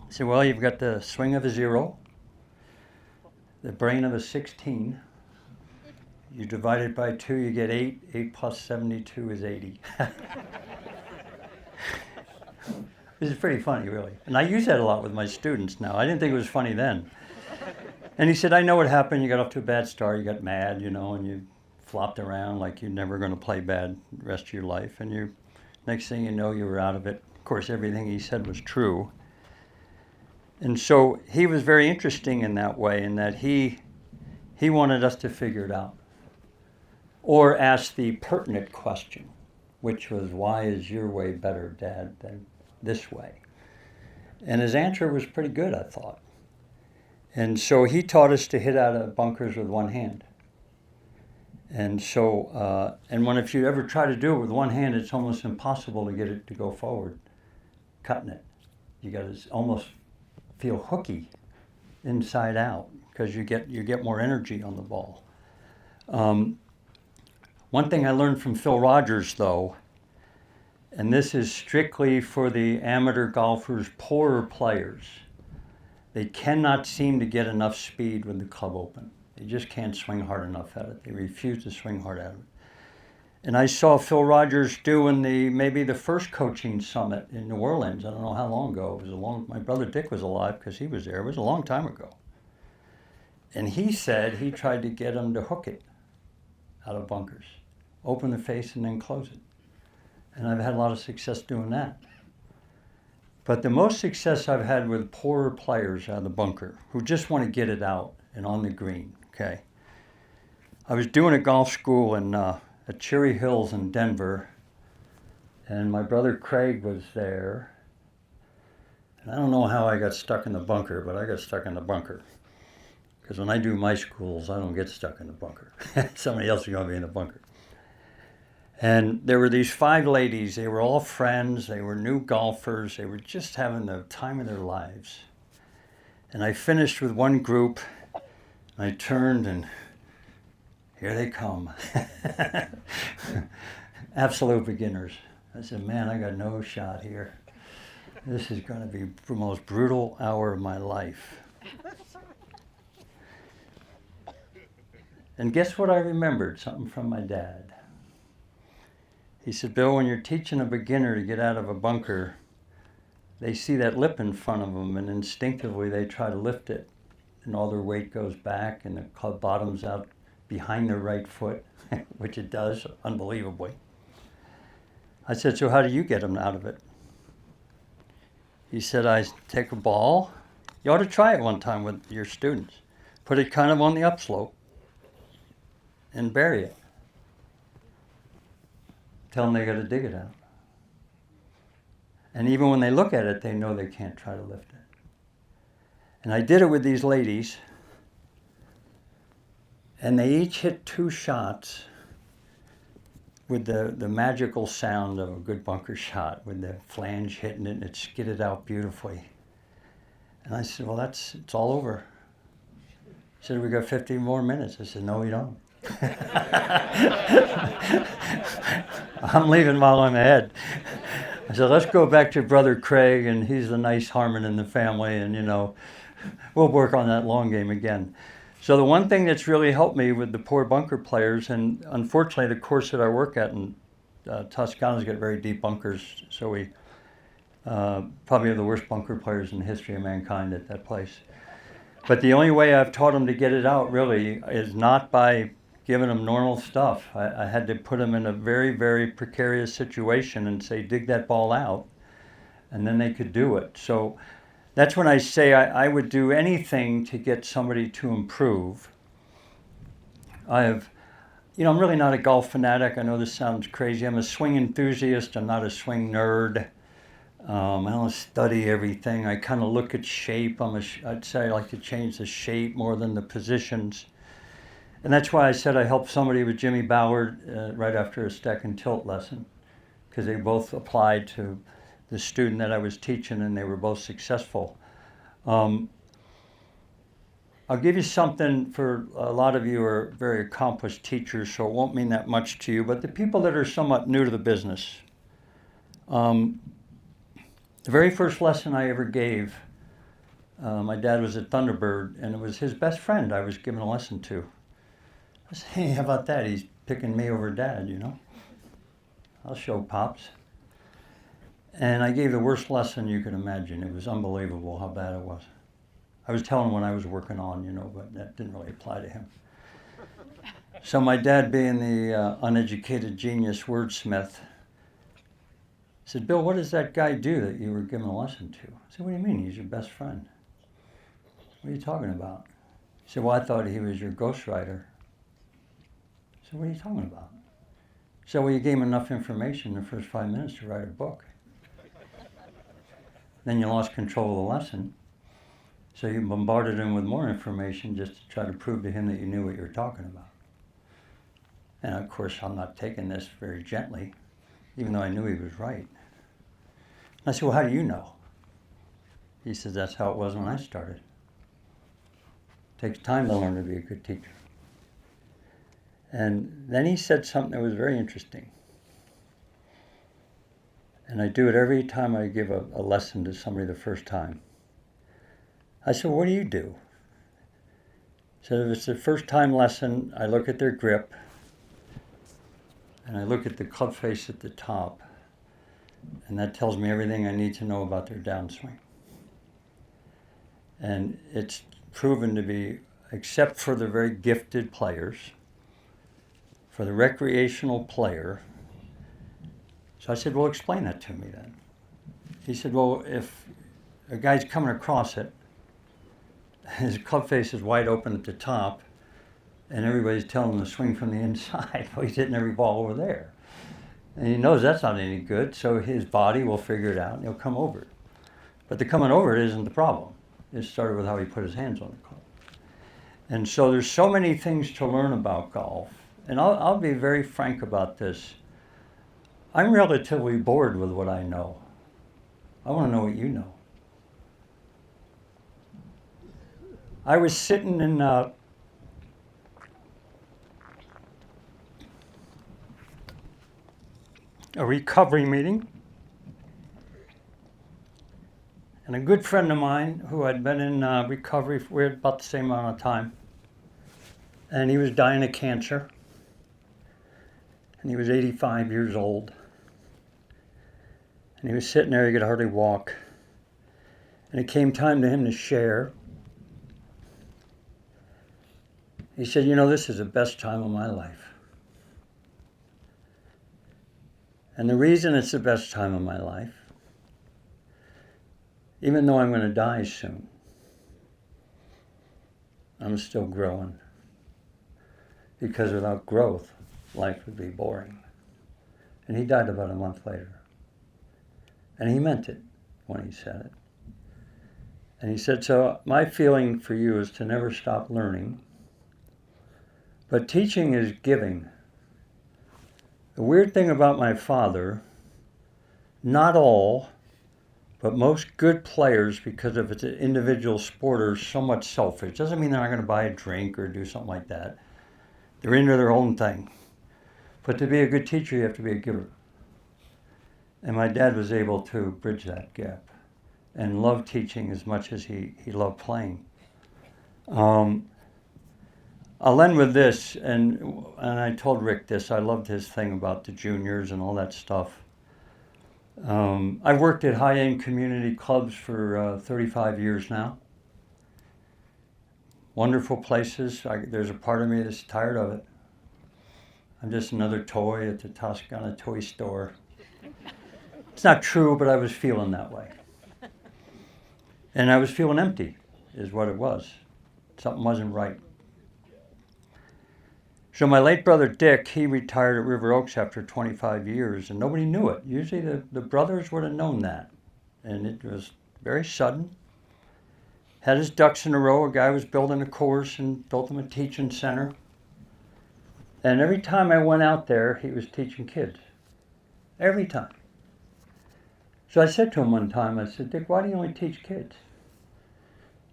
I said, well, you've got the swing of a 0, the brain of a 16. You divide it by 2, you get 8. 8 plus 72 is 80. This is pretty funny, really. And I use that a lot with my students now. I didn't think it was funny then. And he said, I know what happened. You got off to a bad start. You got mad, and you flopped around like you're never going to play bad the rest of your life. And next thing you know, you were out of it. Of course, everything he said was true. And so he was very interesting in that way, in that he wanted us to figure it out. Or ask the pertinent question, which was, why is your way better, Dad, than this way? And his answer was pretty good, I thought. And so he taught us to hit out of bunkers with one hand. And so, if you ever try to do it with one hand, it's almost impossible to get it to go forward, cutting it. You got to almost feel hooky inside out because you get more energy on the ball. One thing I learned from Phil Rogers, though, and this is strictly for the amateur golfers, poorer players, they cannot seem to get enough speed with the club open. They just can't swing hard enough at it. They refuse to swing hard at it. And I saw Phil Rogers doing maybe the first coaching summit in New Orleans. I don't know how long ago. My brother Dick was alive because he was there. It was a long time ago. And he said he tried to get them to hook it out of bunkers. Open the face and then close it. And I've had a lot of success doing that. But the most success I've had with poorer players out of the bunker who just want to get it out and on the green, okay? I was doing a golf school at Cherry Hills in Denver, and my brother Craig was there. And I don't know how I got stuck in the bunker, but I got stuck in the bunker. Because when I do my schools, I don't get stuck in the bunker. Somebody else is going to be in the bunker. And there were these 5 ladies. They were all friends. They were new golfers. They were just having the time of their lives. And I finished with one group. I turned and here they come. Absolute beginners. I said, man, I got no shot here. This is going to be the most brutal hour of my life. And guess what I remembered? Something from my dad. He said, Bill, when you're teaching a beginner to get out of a bunker, they see that lip in front of them, and instinctively they try to lift it, and all their weight goes back, and the club bottoms out behind their right foot, which it does unbelievably. I said, so how do you get them out of it? He said, I take a ball. You ought to try it one time with your students. Put it kind of on the upslope and bury it. Tell them they got to dig it out. And even when they look at it, they know they can't try to lift it. And I did it with these ladies, and they each hit 2 shots with the magical sound of a good bunker shot, with the flange hitting it and it skidded out beautifully. And I said, well, it's all over. He said, we got 15 more minutes. I said, no, we don't. I'm leaving while I'm ahead. I said, let's go back to Brother Craig, and he's the nice Harmon in the family, and we'll work on that long game again. So the one thing that's really helped me with the poor bunker players, and unfortunately the course that I work at in Toscana's got very deep bunkers, so we probably have the worst bunker players in the history of mankind at that place. But the only way I've taught them to get it out really is not by giving them normal stuff. I had to put them in a very, very precarious situation and say, dig that ball out, and then they could do it. So that's when I say I would do anything to get somebody to improve. I'm really not a golf fanatic. I know this sounds crazy. I'm a swing enthusiast. I'm not a swing nerd. I don't study everything. I kind of look at shape. I'd say I like to change the shape more than the positions. And that's why I said I helped somebody with Jimmy Ballard right after a stack and tilt lesson, because they both applied to the student that I was teaching, and they were both successful. I'll give you something. For a lot of you are very accomplished teachers, so it won't mean that much to you, but the people that are somewhat new to the business, the very first lesson I ever gave, my dad was at Thunderbird, and it was his best friend I was giving a lesson to. I said, hey, how about that? He's picking me over Dad, I'll show Pops. And I gave the worst lesson you could imagine. It was unbelievable how bad it was. I was telling him what I was working on, but that didn't really apply to him. So my dad, being the uneducated genius wordsmith, said, Bill, what does that guy do that you were giving a lesson to? I said, what do you mean? He's your best friend. What are you talking about? He said, well, I thought he was your ghostwriter. I said, what are you talking about? He said, well, you gave him enough information in the first 5 minutes to write a book. Then you lost control of the lesson. So you bombarded him with more information just to try to prove to him that you knew what you were talking about. And of course, I'm not taking this very gently, even though I knew he was right. And I said, well, how do you know? He said, that's how it was when I started. It takes time to learn to be a good teacher. And then he said something that was very interesting. And I do it every time I give a lesson to somebody the first time. I said, what do you do? He said, if it's the first time lesson, I look at their grip, and I look at the club face at the top, and that tells me everything I need to know about their downswing. And it's proven to be, except for the very gifted players, for the recreational player. So I said, well, explain that to me then. He said, well, if a guy's coming across it, his club face is wide open at the top, and everybody's telling him to swing from the inside. Well, he's hitting every ball over there. And he knows that's not any good, so his body will figure it out, and he'll come over it. But the coming over it isn't the problem. It started with how he put his hands on the club. And so there's so many things to learn about golf. And I'll be very frank about this. I'm relatively bored with what I know. I want to know what you know. I was sitting in a recovery meeting, and a good friend of mine who had been in recovery for about the same amount of time, and he was dying of cancer, and he was 85 years old, and he was sitting there, he could hardly walk, and it came time to him to share. He said, you know, this is the best time of my life. And the reason it's the best time of my life, even though I'm going to die soon, I'm still growing. Because without growth, life would be boring. And he died about a month later. And he meant it when he said it. And he said, so my feeling for you is to never stop learning. But teaching is giving. The weird thing about my father, not all, but most good players, because of its individual sport, are somewhat selfish. Doesn't mean they're not going to buy a drink or do something like that. They're into their own thing. But to be a good teacher, you have to be a giver. And my dad was able to bridge that gap and love teaching as much as he loved playing. I'll end with this, and I told Rick this. I loved his thing about the juniors and all that stuff. I've worked at high-end community clubs for 35 years now. Wonderful places. There's a part of me that's tired of it. I'm just another toy at the Toscana toy store. It's not true, but I was feeling that way. And I was feeling empty, is what it was. Something wasn't right. So my late brother Dick, he retired at River Oaks after 25 years, and nobody knew it. Usually the brothers would have known that. And it was very sudden. Had his ducks in a row. A guy was building a course and built him a teaching center. And every time I went out there, he was teaching kids. Every time. So I said to him one time, I said, Dick, why do you only teach kids?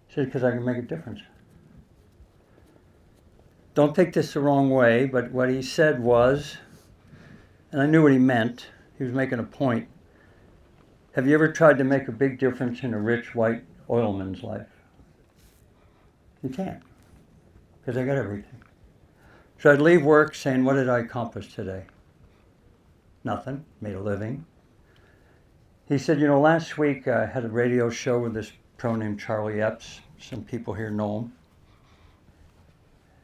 He said, because I can make a difference. Don't take this the wrong way, but what he said was, and I knew what he meant, he was making a point. Have you ever tried to make a big difference in a rich white oilman's life? You can't, because I got everything. So I'd leave work saying, what did I accomplish today? Nothing. Made a living. He said, you know, last week I had a radio show with this pro named Charlie Epps. Some people here know him.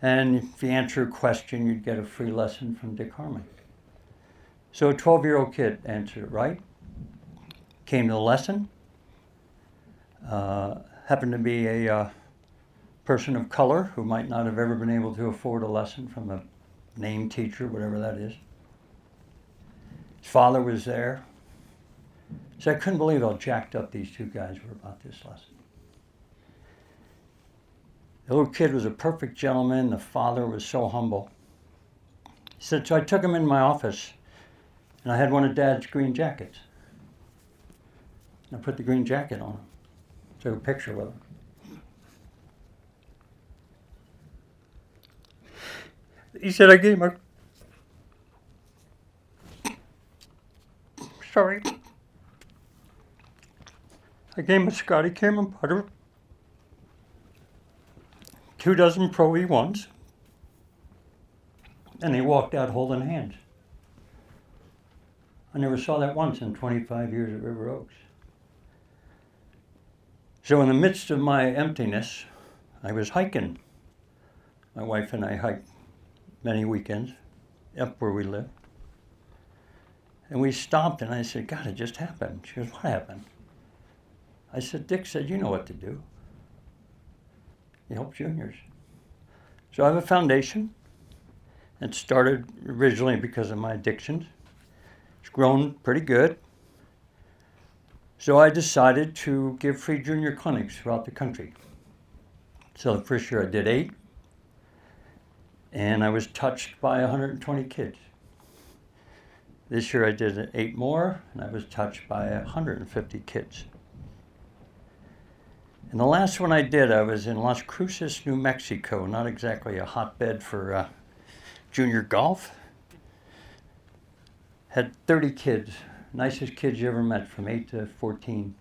And if you answer a question, you'd get a free lesson from Dick Harmon. So a 12-year-old kid answered it right. Came to the lesson. Happened to be a person of color who might not have ever been able to afford a lesson from a named teacher, whatever that is. His father was there. So I couldn't believe how jacked up these two guys were about this lesson. The little kid was a perfect gentleman. The father was so humble. He said, so I took him in my office, and I had one of Dad's green jackets. And I put the green jacket on him. Took a picture with him. He said, I gave him I gave him a Scotty Cameron putter, 2 dozen Pro E1s, and they walked out holding hands. I never saw that once in 25 years at River Oaks. So in the midst of my emptiness, I was hiking. My wife and I hiked many weekends up where we live. And we stopped and I said, God, it just happened. She goes, what happened? I said, Dick said, you know what to do. You help juniors. So I have a foundation. It started originally because of my addictions. It's grown pretty good. So I decided to give free junior clinics throughout the country. So the first year I did 8. And I was touched by 120 kids. This year I did 8 more, and I was touched by 150 kids. And the last one I did, I was in Las Cruces, New Mexico, not exactly a hotbed for junior golf. Had 30 kids, nicest kids you ever met, from 8 to 14.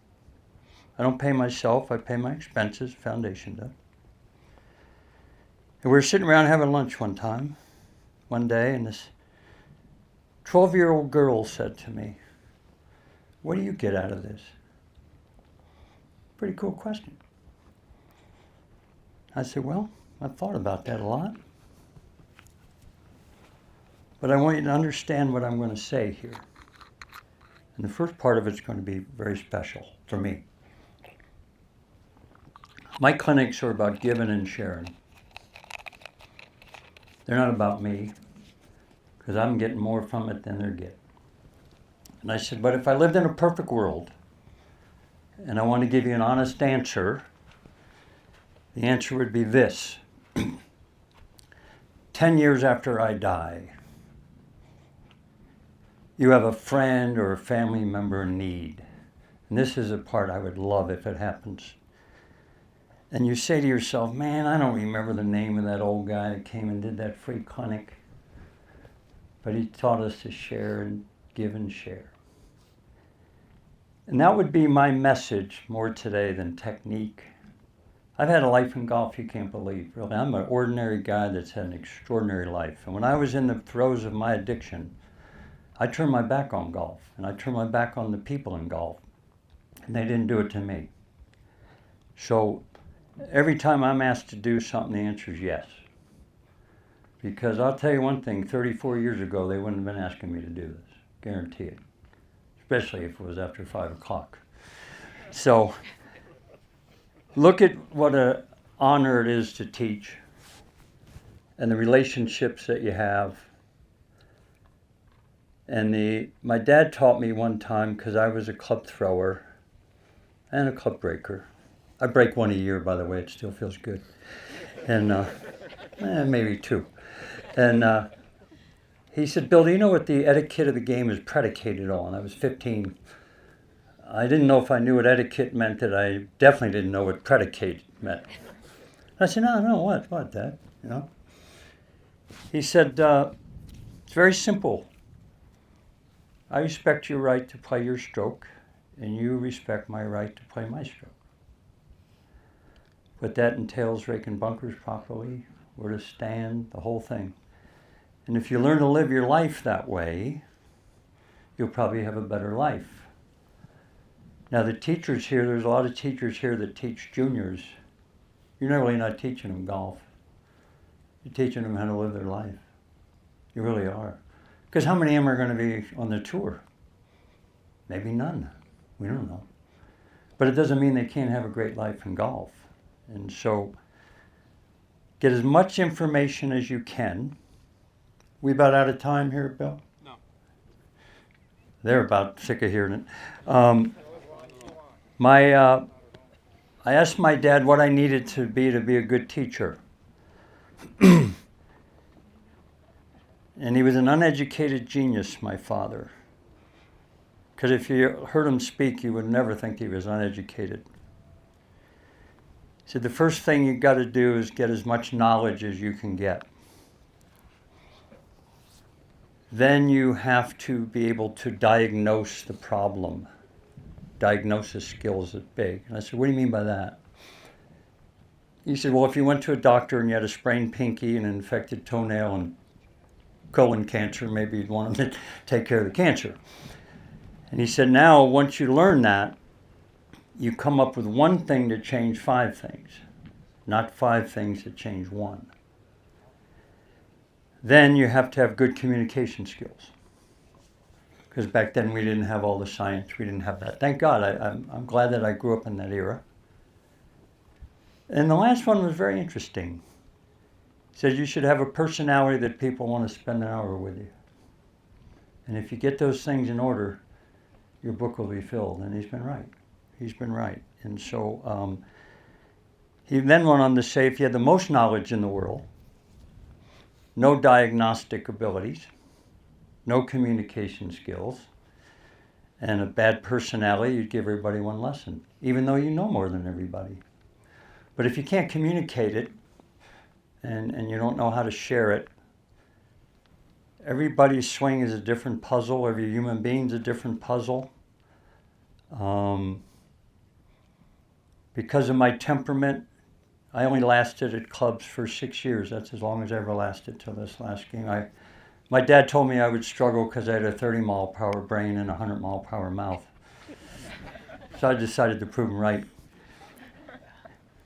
I don't pay myself, I pay my expenses, foundation does. And we were sitting around having lunch one day, and this 12-year-old girl said to me, what do you get out of this? Pretty cool question. I said, well, I've thought about that a lot. But I want you to understand what I'm going to say here. And the first part of it's going to be very special for me. My clinics are about giving and sharing. They're not about me, because I'm getting more from it than they're getting. And I said, but if I lived in a perfect world, and I want to give you an honest answer, the answer would be this. 10 years after I die, you have a friend or a family member in need. And this is a part I would love if it happens. And you say to yourself, man, I don't remember the name of that old guy that came and did that free clinic. But he taught us to share and give and share. And that would be my message more today than technique. I've had a life in golf you can't believe, really. I'm an ordinary guy that's had an extraordinary life. And when I was in the throes of my addiction, I turned my back on golf, and I turned my back on the people in golf. And they didn't do it to me. So every time I'm asked to do something, the answer is yes. Because I'll tell you one thing, 34 years ago, they wouldn't have been asking me to do this. Guarantee it. Especially if it was after 5 o'clock. So look at what an honor it is to teach and the relationships that you have. And my dad taught me one time, because I was a club thrower and a club breaker. I break one a year, by the way. It still feels good. And maybe 2. And he said, Bill, do you know what the etiquette of the game is predicated on? I was 15. I didn't know if I knew what etiquette meant, that I definitely didn't know what predicate meant. I said, no, what, Dad? You know? He said, it's very simple. I respect your right to play your stroke, and you respect my right to play my stroke. But that entails raking bunkers properly, where to stand, the whole thing. And if you learn to live your life that way, you'll probably have a better life. Now the teachers here, there's a lot of teachers here that teach juniors. You're really not teaching them golf. You're teaching them how to live their life. You really are. Because how many of them are going to be on the tour? Maybe none. We don't know. But it doesn't mean they can't have a great life in golf. And so get as much information as you can. We about out of time here, Bill? No. They're about sick of hearing it. I asked my dad what I needed to be a good teacher. And he was an uneducated genius, my father. Because if you heard him speak, you would never think he was uneducated. He said, the first thing you got to do is get as much knowledge as you can get. Then you have to be able to diagnose the problem. Diagnosis skills is big. And I said, what do you mean by that? He said, well, if you went to a doctor and you had a sprained pinky and an infected toenail and colon cancer, maybe you'd want them to take care of the cancer. And he said, now, once you learn that, you come up with one thing to change 5 things, not 5 things to change 1. Then you have to have good communication skills. Because back then we didn't have all the science, we didn't have that. Thank God, I'm glad that I grew up in that era. And the last one was very interesting. He said you should have a personality that people want to spend an hour with you. And if you get those things in order, your book will be filled. And he's been right. He's been right. And so he then went on to say, if you had the most knowledge in the world, no diagnostic abilities, no communication skills, and a bad personality, you'd give everybody one lesson, even though you know more than everybody. But if you can't communicate it, and you don't know how to share it, everybody's swing is a different puzzle, every human being's a different puzzle. Because of my temperament, I only lasted at clubs for 6 years. That's as long as I ever lasted till this last game. My dad told me I would struggle because I had a 30-mile-per-hour brain and a 100-mile-per-hour mouth. So I decided to prove him right.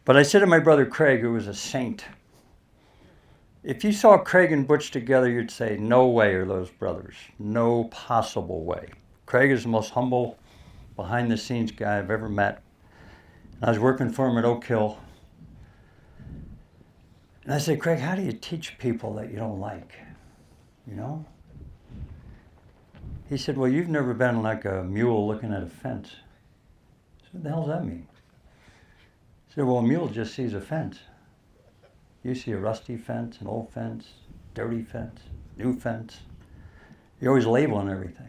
But I said to my brother Craig, who was a saint, if you saw Craig and Butch together, you'd say, no way are those brothers. No possible way. Craig is the most humble, behind-the-scenes guy I've ever met. I was working for him at Oak Hill. And I said, Craig, how do you teach people that you don't like? You know? He said, well, you've never been like a mule looking at a fence. I said, what the hell does that mean? He said, well, a mule just sees a fence. You see a rusty fence, an old fence, dirty fence, new fence. You're always labeling everything.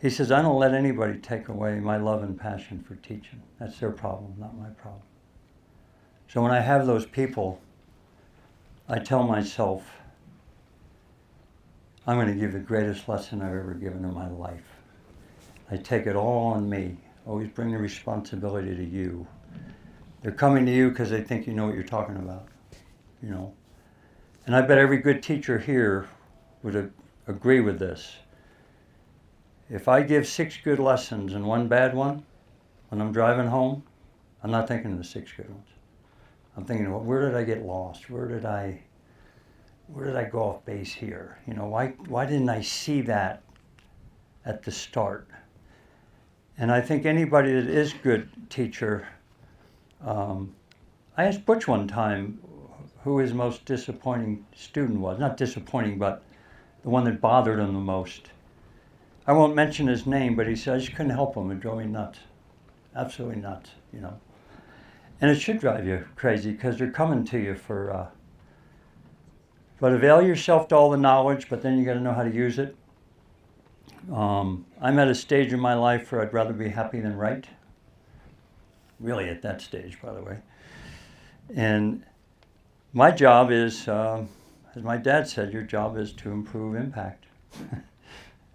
He says, I don't let anybody take away my love and passion for teaching. That's their problem, not my problem. So when I have those people, I tell myself, I'm going to give the greatest lesson I've ever given in my life. I take it all on me. Always bring the responsibility to you. They're coming to you because they think you know what you're talking about, you know. And I bet every good teacher here would agree with this. If I give 6 good lessons and 1 bad one, when I'm driving home, I'm not thinking of the 6 good ones. I'm thinking, well, where did I get lost? Where did I go off base here? You know, why didn't I see that at the start? And I think anybody that is a good teacher, I asked Butch one time who his most disappointing student was. Not disappointing, but the one that bothered him the most. I won't mention his name, but he said, I just couldn't help him. It drove me nuts. Absolutely nuts, you know. And it should drive you crazy because they're coming to you for... But avail yourself to all the knowledge, but then you got to know how to use it. I'm at a stage in my life where I'd rather be happy than right. Really at that stage, by the way. And my job is, as my dad said, your job is to improve impact.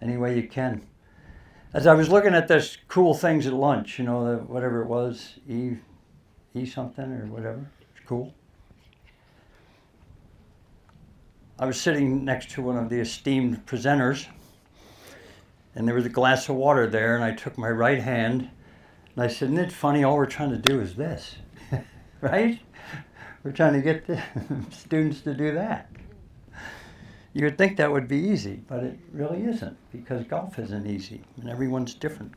Any way you can. As I was looking at this cool things at lunch, you know, whatever it was, E something or whatever, it's cool. I was sitting next to one of the esteemed presenters, and there was a glass of water there, and I took my right hand, and I said, isn't it funny, all we're trying to do is this, right? We're trying to get the students to do that. You would think that would be easy, but it really isn't, because golf isn't easy, and everyone's different.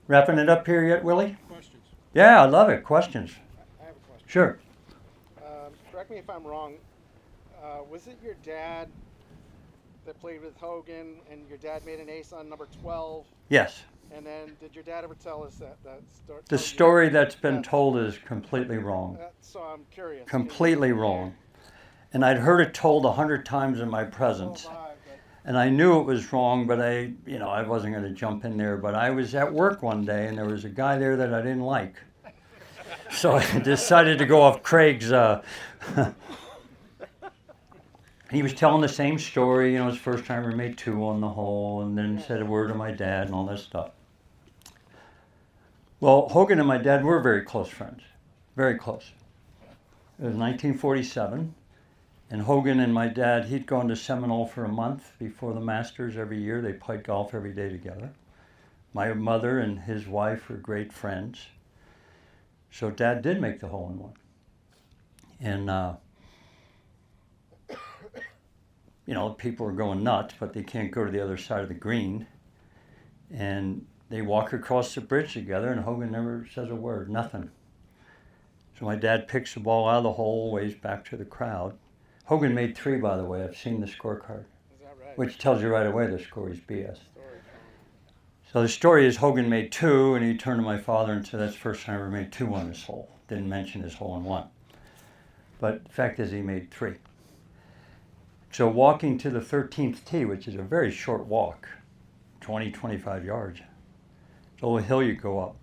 Wrapping it up here yet, Willie? Questions? Yeah, I love it. Questions? I have a question. Sure. Correct me if I'm wrong. Was it your dad that played with Hogan, and your dad made an ace on number 12? Yes. And then did your dad ever tell us that story? The story that's been told is completely wrong. So I'm curious. Completely wrong. And I'd heard it told 100 times in my presence. And I knew it was wrong, but I wasn't going to jump in there. But I was at work one day, and there was a guy there that I didn't like. So I decided to go off Craig's. He was telling the same story, you know, his first time he made 2 on the hole, and then said a word to my dad and all that stuff. Well, Hogan and my dad were very close friends, very close. It was 1947, and Hogan and my dad, he'd gone to Seminole for a month before the Masters every year. They played golf every day together. My mother and his wife were great friends. So Dad did make the hole-in-one. And, you know, people are going nuts, but they can't go to the other side of the green. And they walk across the bridge together, and Hogan never says a word, nothing. So my dad picks the ball out of the hole, waves back to the crowd. Hogan made 3, by the way. I've seen the scorecard. Is that right? Which tells you right away the score is BS. So the story is Hogan made 2, and he turned to my father and said, that's the first time I ever made 2 on this hole. Didn't mention his hole-in-one. But the fact is he made 3. So walking to the 13th tee, which is a very short walk, 20, 25 yards, it's a little hill you go up.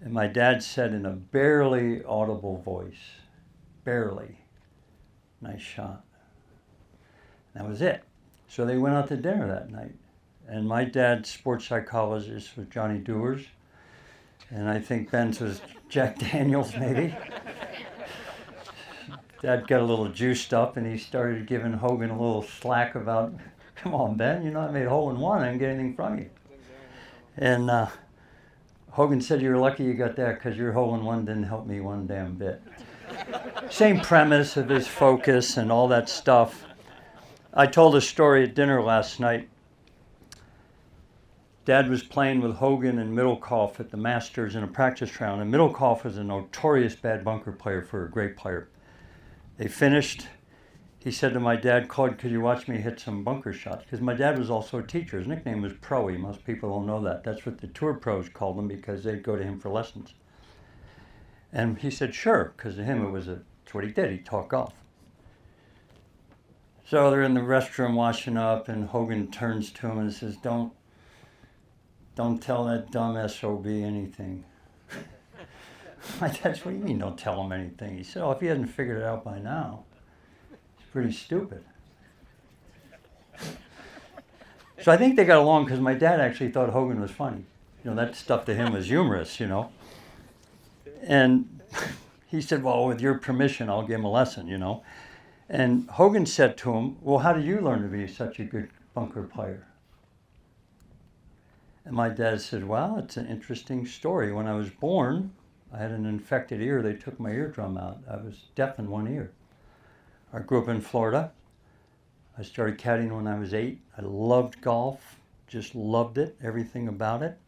And my dad said in a barely audible voice, barely, nice shot. That was it. So they went out to dinner that night. And my dad's sports psychologist was Johnny Dewars. And I think Ben's was Jack Daniels, maybe. Dad got a little juiced up, and he started giving Hogan a little slack about, come on, Ben, you know I made a hole-in-one. I didn't get anything from you. And Hogan said, "You're lucky you got that because your hole in one didn't help me one damn bit." Same premise of his focus and all that stuff. I told a story at dinner last night. Dad was playing with Hogan and Middlecoff at the Masters in a practice round, and Middlecoff was a notorious bad bunker player for a great player. They finished. He said to my dad, "Claude, could you watch me hit some bunker shots?" Because my dad was also a teacher. His nickname was Proey. Most people don't know that. That's what the tour pros called him because they'd go to him for lessons. And he said, "Sure," because to him it's what he did. He taught golf. So they're in the restroom washing up, and Hogan turns to him and says, Don't tell that dumb SOB anything." My dad said, "What do you mean don't tell him anything?" He said, "Oh, if he hasn't figured it out by now, it's pretty stupid." So I think they got along because my dad actually thought Hogan was funny. That stuff to him was humorous, And he said, "Well, with your permission, I'll give him a lesson, And Hogan said to him, "Well, how did you learn to be such a good bunker player?" And my dad said, "Well, it's an interesting story. When I was born, I had an infected ear. They took my eardrum out. I was deaf in one ear. I grew up in Florida. I started caddying when I was 8. I loved golf, just loved it, everything about it.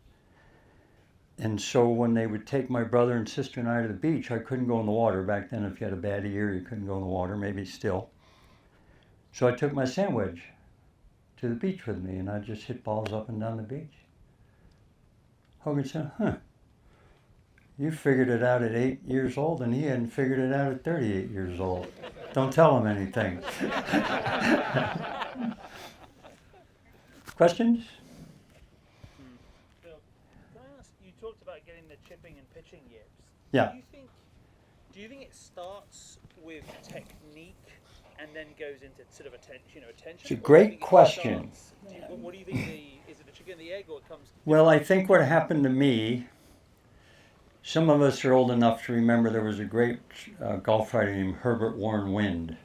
And so when they would take my brother and sister and I to the beach, I couldn't go in the water. Back then, if you had a bad ear, you couldn't go in the water, maybe still. So I took my sand wedge to the beach with me, and I just hit balls up and down the beach." Hogan said, "You figured it out at 8 years old, and he hadn't figured it out at 38 years old. Don't tell him anything." Questions? Bill, can I ask, you talked about getting the chipping and pitching yips. Yeah. Do you think it starts with technique and then goes into sort of attention? It's a great question. What do you think? Is it the chicken and the egg, or it comes? Well, I think what happened to me, some of us are old enough to remember there was a great golf writer named Herbert Warren Wind.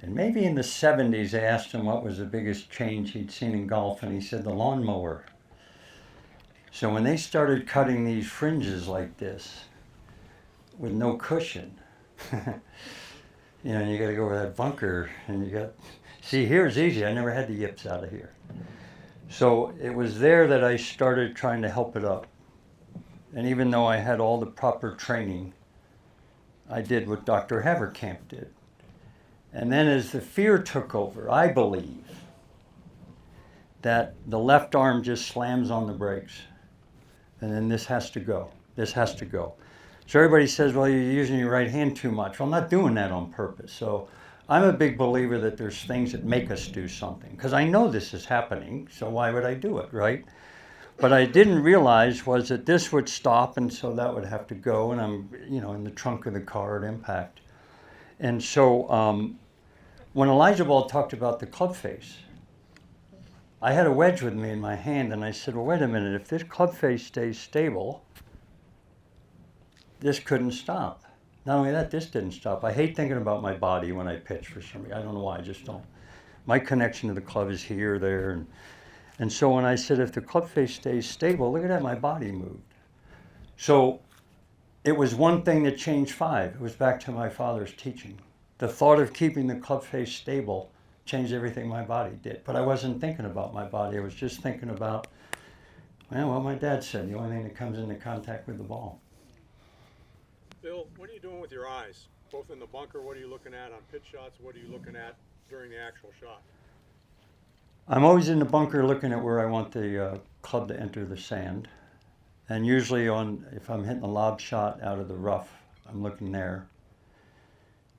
And maybe in the 70s, they asked him what was the biggest change he'd seen in golf, and he said the lawnmower. So when they started cutting these fringes like this with no cushion, you got to go over that bunker, and see, here's easy. I never had the yips out of here. So it was there that I started trying to help it up. And even though I had all the proper training, I did what Dr. Haverkamp did. And then as the fear took over, I believe that the left arm just slams on the brakes. And then this has to go. This has to go. So everybody says, "Well, you're using your right hand too much." Well, I'm not doing that on purpose. So I'm a big believer that there's things that make us do something. Because I know this is happening, so why would I do it, right? What I didn't realize was that this would stop, and so that would have to go, and I'm, in the trunk of the car at impact. And so when Elijah Ball talked about the club face, I had a wedge with me in my hand, and I said, "Well, wait a minute, if this club face stays stable, this couldn't stop." Not only that, this didn't stop. I hate thinking about my body when I pitch for some reason. I don't know why, I just don't. My connection to the club is here, there, and so when I said, if the club face stays stable, look at that, my body moved. So it was one thing that changed 5. It was back to my father's teaching. The thought of keeping the club face stable changed everything my body did. But I wasn't thinking about my body. I was just thinking about, what my dad said, the only thing that comes into contact with the ball. Bill, what are you doing with your eyes? Both in the bunker, what are you looking at on pitch shots? What are you looking at during the actual shot? I'm always in the bunker looking at where I want the club to enter the sand. And usually if I'm hitting a lob shot out of the rough, I'm looking there.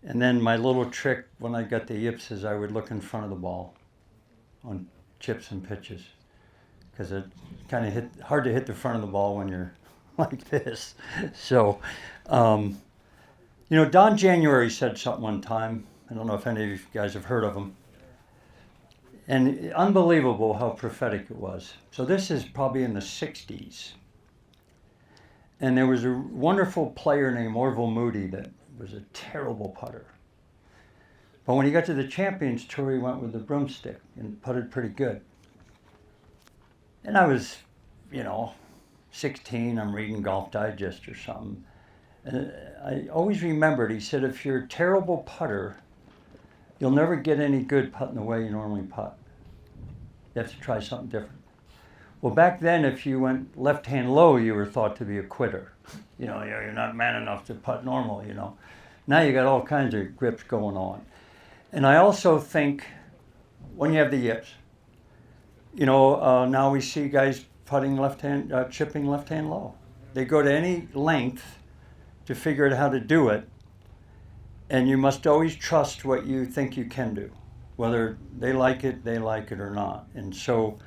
And then my little trick when I got the yips is I would look in front of the ball on chips and pitches. Because it kind of hard to hit the front of the ball when you're like this. So, Don January said something one time. I don't know if any of you guys have heard of him. And unbelievable how prophetic it was. So this is probably in the 60s. And there was a wonderful player named Orville Moody that was a terrible putter. But when he got to the Champions Tour, he went with the broomstick and putted pretty good. And I was, 16, I'm reading Golf Digest or something. And I always remembered, he said, if you're a terrible putter, you'll never get any good putting the way you normally putt. You have to try something different. Well, back then, if you went left hand low, you were thought to be a quitter. You know, you're not man enough to putt normal, you know. Now you got all kinds of grips going on. And I also think when you have the yips, you know, now we see guys putting left hand, chipping left hand low. They go to any length to figure out how to do it. And you must always trust what you think you can do, whether they like it or not. And so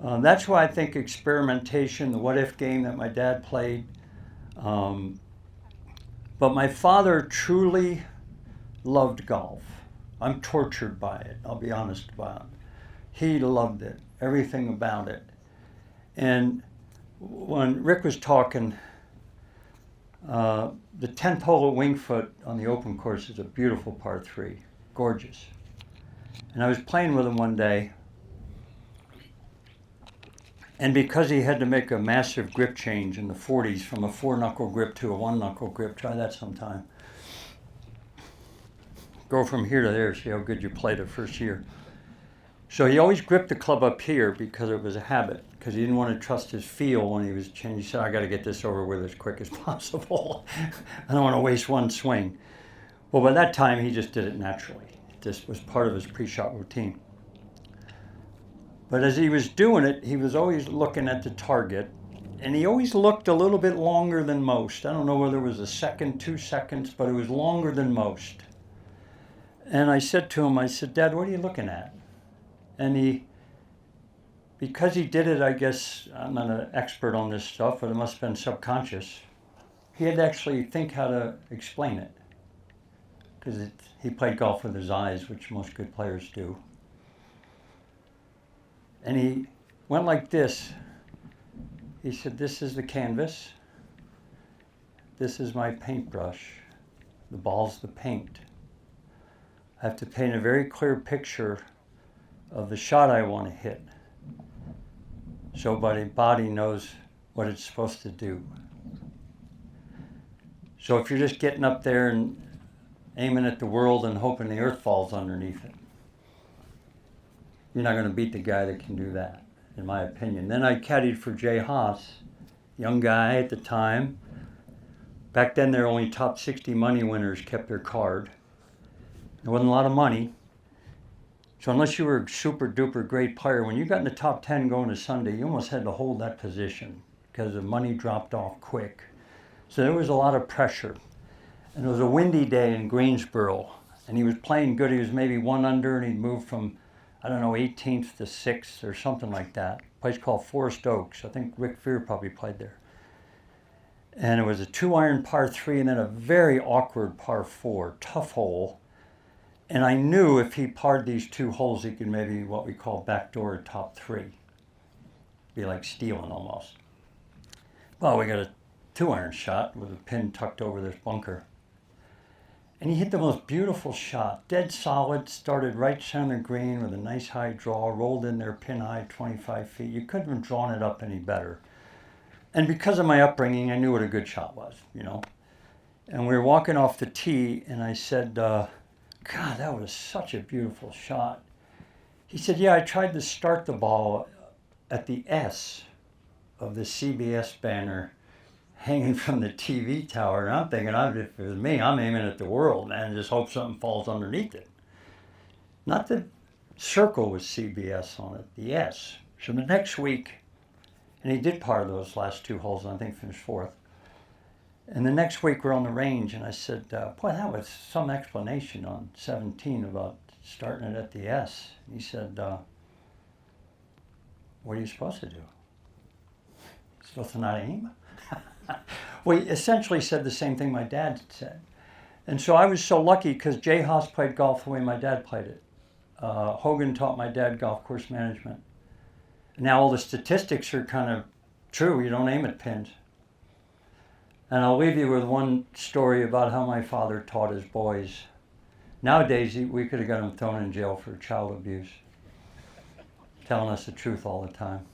that's why I think experimentation, the what if game that my dad played. But my father truly loved golf. I'm tortured by it, I'll be honest about it. He loved it, everything about it. And when Rick was talking, the 10th hole at Wingfoot on the open course is a beautiful par 3, gorgeous. And I was playing with him one day, and because he had to make a massive grip change in the 40s from a 4-knuckle grip to a 1-knuckle grip, try that sometime. Go from here to there, see how good you played the first year. So he always gripped the club up here because it was a habit, because he didn't want to trust his feel when he was changing. He said, I got to get this over with as quick as possible. I don't want to waste one swing. Well, by that time, he just did it naturally. This was part of his pre-shot routine. But as he was doing it, he was always looking at the target, and he always looked a little bit longer than most. I don't know whether it was a second, 2 seconds, but it was longer than most. And I said to him, I said, Dad, what are you looking at? And because he did it, I guess, I'm not an expert on this stuff, but it must have been subconscious. He had to actually think how to explain it. Because he played golf with his eyes, which most good players do. And he went like this. He said, this is the canvas. This is my paintbrush. The ball's the paint. I have to paint a very clear picture of the shot I want to hit, so my body knows what it's supposed to do. So if you're just getting up there and aiming at the world and hoping the earth falls underneath it, you're not going to beat the guy that can do that, in my opinion. Then I caddied for Jay Haas, young guy at the time. Back then, there were only top 60 money winners kept their card. There wasn't a lot of money. So unless you were a super duper great player, when you got in the top 10 going to Sunday, you almost had to hold that position because the money dropped off quick. So there was a lot of pressure. And it was a windy day in Greensboro, and he was playing good. He was maybe 1 under, and he'd moved from, I don't know, 18th to 6th or something like that. A place called Forest Oaks. I think Rick Fear probably played there. And it was a 2-iron par 3 and then a very awkward par 4, tough hole. And I knew if he parred these 2 holes, he could maybe what we call backdoor top 3. Be like stealing almost. Well, we got a 2-iron shot with a pin tucked over this bunker. And he hit the most beautiful shot, dead solid, started right center green with a nice high draw, rolled in there pin high 25 feet. You couldn't have drawn it up any better. And because of my upbringing, I knew what a good shot was, you know. And we were walking off the tee, and I said, God, that was such a beautiful shot. He said, yeah, I tried to start the ball at the S of the CBS banner hanging from the TV tower. And I'm thinking, if it was me, I'm aiming at the world, man, and just hope something falls underneath it. Not the circle with CBS on it, the S. So the next week, and he did par those last 2 holes, and I think finished 4th. And the next week we're on the range, and I said, boy, that was some explanation on 17 about starting it at the S. He said, what are you supposed to do? You're supposed to not aim? Well, he essentially said the same thing my dad said. And so I was so lucky because Jay Haas played golf the way my dad played it. Hogan taught my dad golf course management. Now all the statistics are kind of true. You don't aim at pins. And I'll leave you with one story about how my father taught his boys. Nowadays, we could have got him thrown in jail for child abuse, telling us the truth all the time.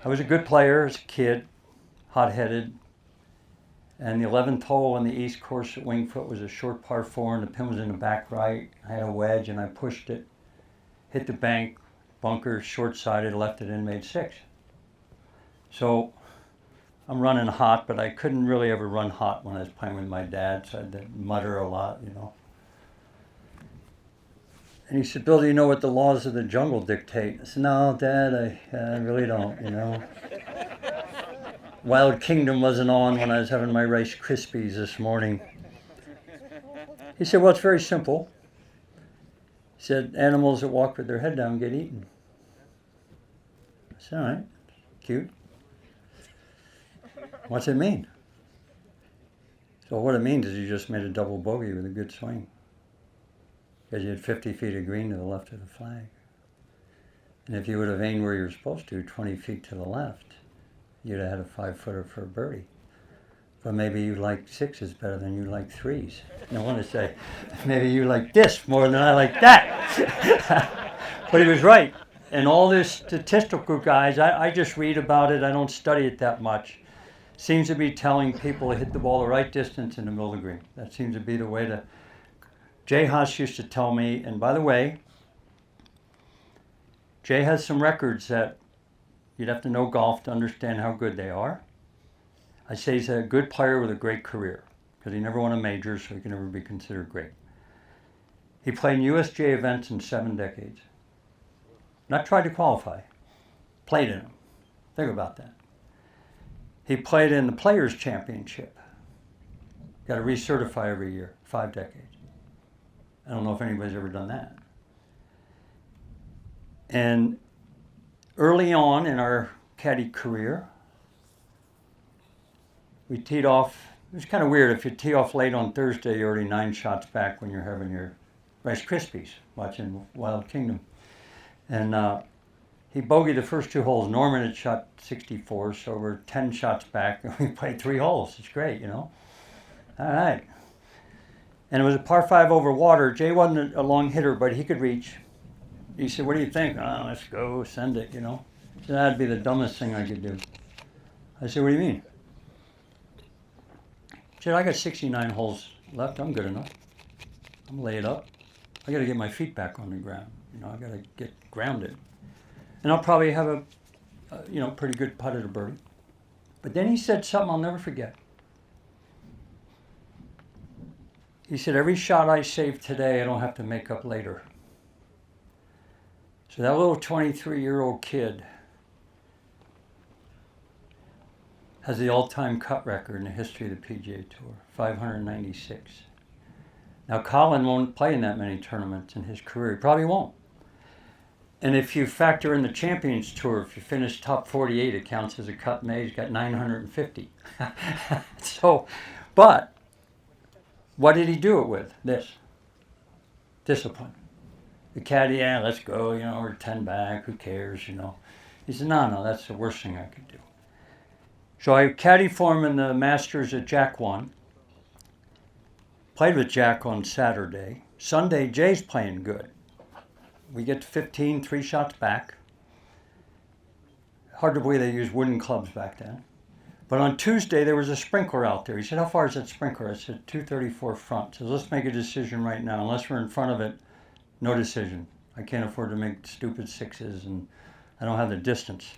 I was a good player as a kid, hot-headed. And the 11th hole on the East course at Wingfoot was a short par 4, and the pin was in the back right. I had a wedge, and I pushed it, hit the bank, bunker, short-sided, left it in, made 6. So I'm running hot, but I couldn't really ever run hot when I was playing with my dad, so I had to mutter a lot, you know. And he said, "Bill, do you know what the laws of the jungle dictate?" I said, "No, Dad, I really don't, you know." Wild Kingdom wasn't on when I was having my Rice Krispies this morning. He said, "Well, it's very simple." He said, "Animals that walk with their head down get eaten." I said, "All right, cute. What's it mean?" So what it means is you just made a double bogey with a good swing. Because you had 50 feet of green to the left of the flag. And if you would have aimed where you were supposed to, 20 feet to the left, you'd have had a 5-footer for a birdie. But maybe you like 6s better than you like 3s. And I want to say, maybe you like this more than I like that. But he was right. And all this statistical guys, I just read about it. I don't study it that much. Seems to be telling people to hit the ball the right distance in the middle of the green. That seems to be the way to... Jay Haas used to tell me, and by the way, Jay has some records that you'd have to know golf to understand how good they are. I say he's a good player with a great career, because he never won a major, so he can never be considered great. He played in USGA events in 7 decades. Not tried to qualify, played in them. Think about that. He played in the Players' Championship. Got to recertify every year, 5 decades. I don't know if anybody's ever done that. And early on in our caddy career, we teed off. It was kind of weird. If you tee off late on Thursday, you're already 9 shots back when you're having your Rice Krispies, watching Wild Kingdom. And he bogeyed the first 2 holes. Norman had shot 64, so we're 10 shots back, and we played 3 holes. It's great, you know. All right. And it was a par 5 over water. Jay wasn't a long hitter, but he could reach. He said, "What do you think?" "Oh, let's go, send it, you know." He said, "That'd be the dumbest thing I could do." I said, "What do you mean?" He said, "I got 69 holes left. I'm good enough. I'm laid up. I got to get my feet back on the ground. You know, I got to get grounded. And I'll probably have a pretty good putt at a birdie." But then he said something I'll never forget. He said, "Every shot I save today, I don't have to make up later." So that little 23-year-old kid has the all-time cut record in the history of the PGA Tour, 596. Now, Colin won't play in that many tournaments in his career. He probably won't. And if you factor in the Champions Tour, if you finish top 48, it counts as a cut made. He's got 950. So, but what did he do it with? This. Discipline. The caddy, "Yeah, let's go, you know, we're 10 back, who cares, you know." He said, no, that's the worst thing I could do. So I caddied for him in the Masters at Jack won. Played with Jack on Saturday. Sunday, Jay's playing good. We get to 15, 3 shots back. Hard to believe they used wooden clubs back then. But on Tuesday, there was a sprinkler out there. He said, "How far is that sprinkler?" I said, 234 front. So let's make a decision right now. Unless we're in front of it, no decision. I can't afford to make stupid 6s, and I don't have the distance.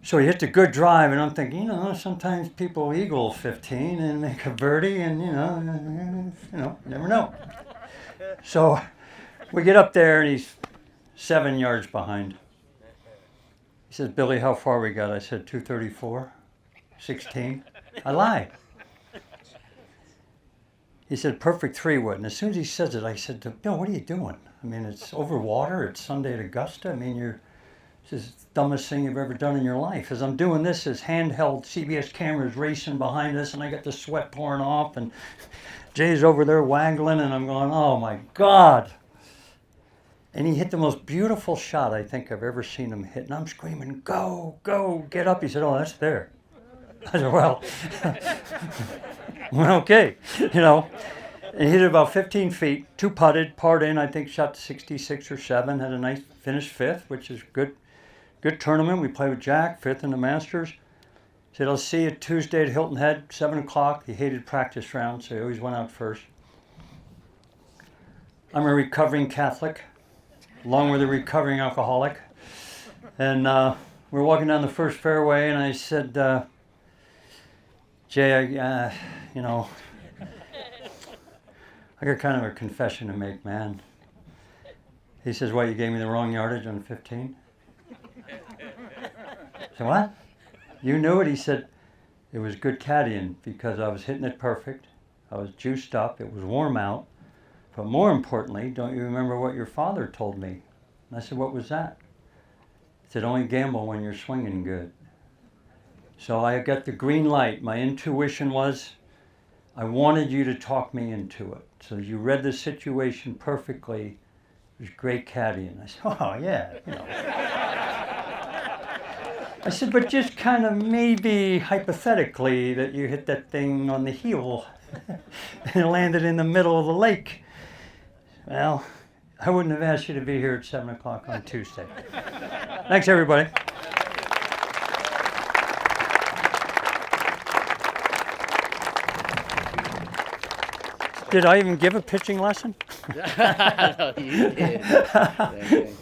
So he hit a good drive, and I'm thinking, you know, sometimes people eagle 15 and make a birdie, and you never know. So we get up there, and he's 7 yards behind. He says, "Billy, how far we got?" I said, 234. 16. I lied. He said, "Perfect 3-wood." And as soon as he says it, I said to Bill, "What are you doing? I mean, it's over water. It's Sunday at Augusta. I mean, this is the dumbest thing you've ever done in your life." As I'm doing this, his handheld CBS cameras racing behind us, and I got the sweat pouring off, and Jay's over there waggling, and I'm going, "Oh my God." And he hit the most beautiful shot I think I've ever seen him hit. And I'm screaming, "Go, go, get up." He said, "Oh, that's there." I said, "Well, okay, you know." And he hit it about 15 feet, 2 putted, parred in, I think shot 66 or 7, had a nice finish 5th, which is good Good tournament. We played with Jack, 5th in the Masters. He said, I'll see you Tuesday at Hilton Head, 7 o'clock. He hated practice rounds, so he always went out first. I'm a recovering Catholic, along with a recovering alcoholic. And we were walking down the first fairway, and I said, Jay, I got kind of a confession to make, man. He says, what, you gave me the wrong yardage on 15? I said, what? You knew it? He said, it was good caddying because I was hitting it perfect. I was juiced up. It was warm out. But more importantly, don't you remember what your father told me? And I said, what was that? He said, only gamble when you're swinging good. So I got the green light. My intuition was, I wanted you to talk me into it. So you read the situation perfectly. It was great caddying. I said, oh, yeah, I said, but just kind of maybe hypothetically that you hit that thing on the heel and landed in the middle of the lake. Well, I wouldn't have asked you to be here at 7 o'clock on Tuesday. Thanks, everybody. Did I even give a pitching lesson? You did. Thank you.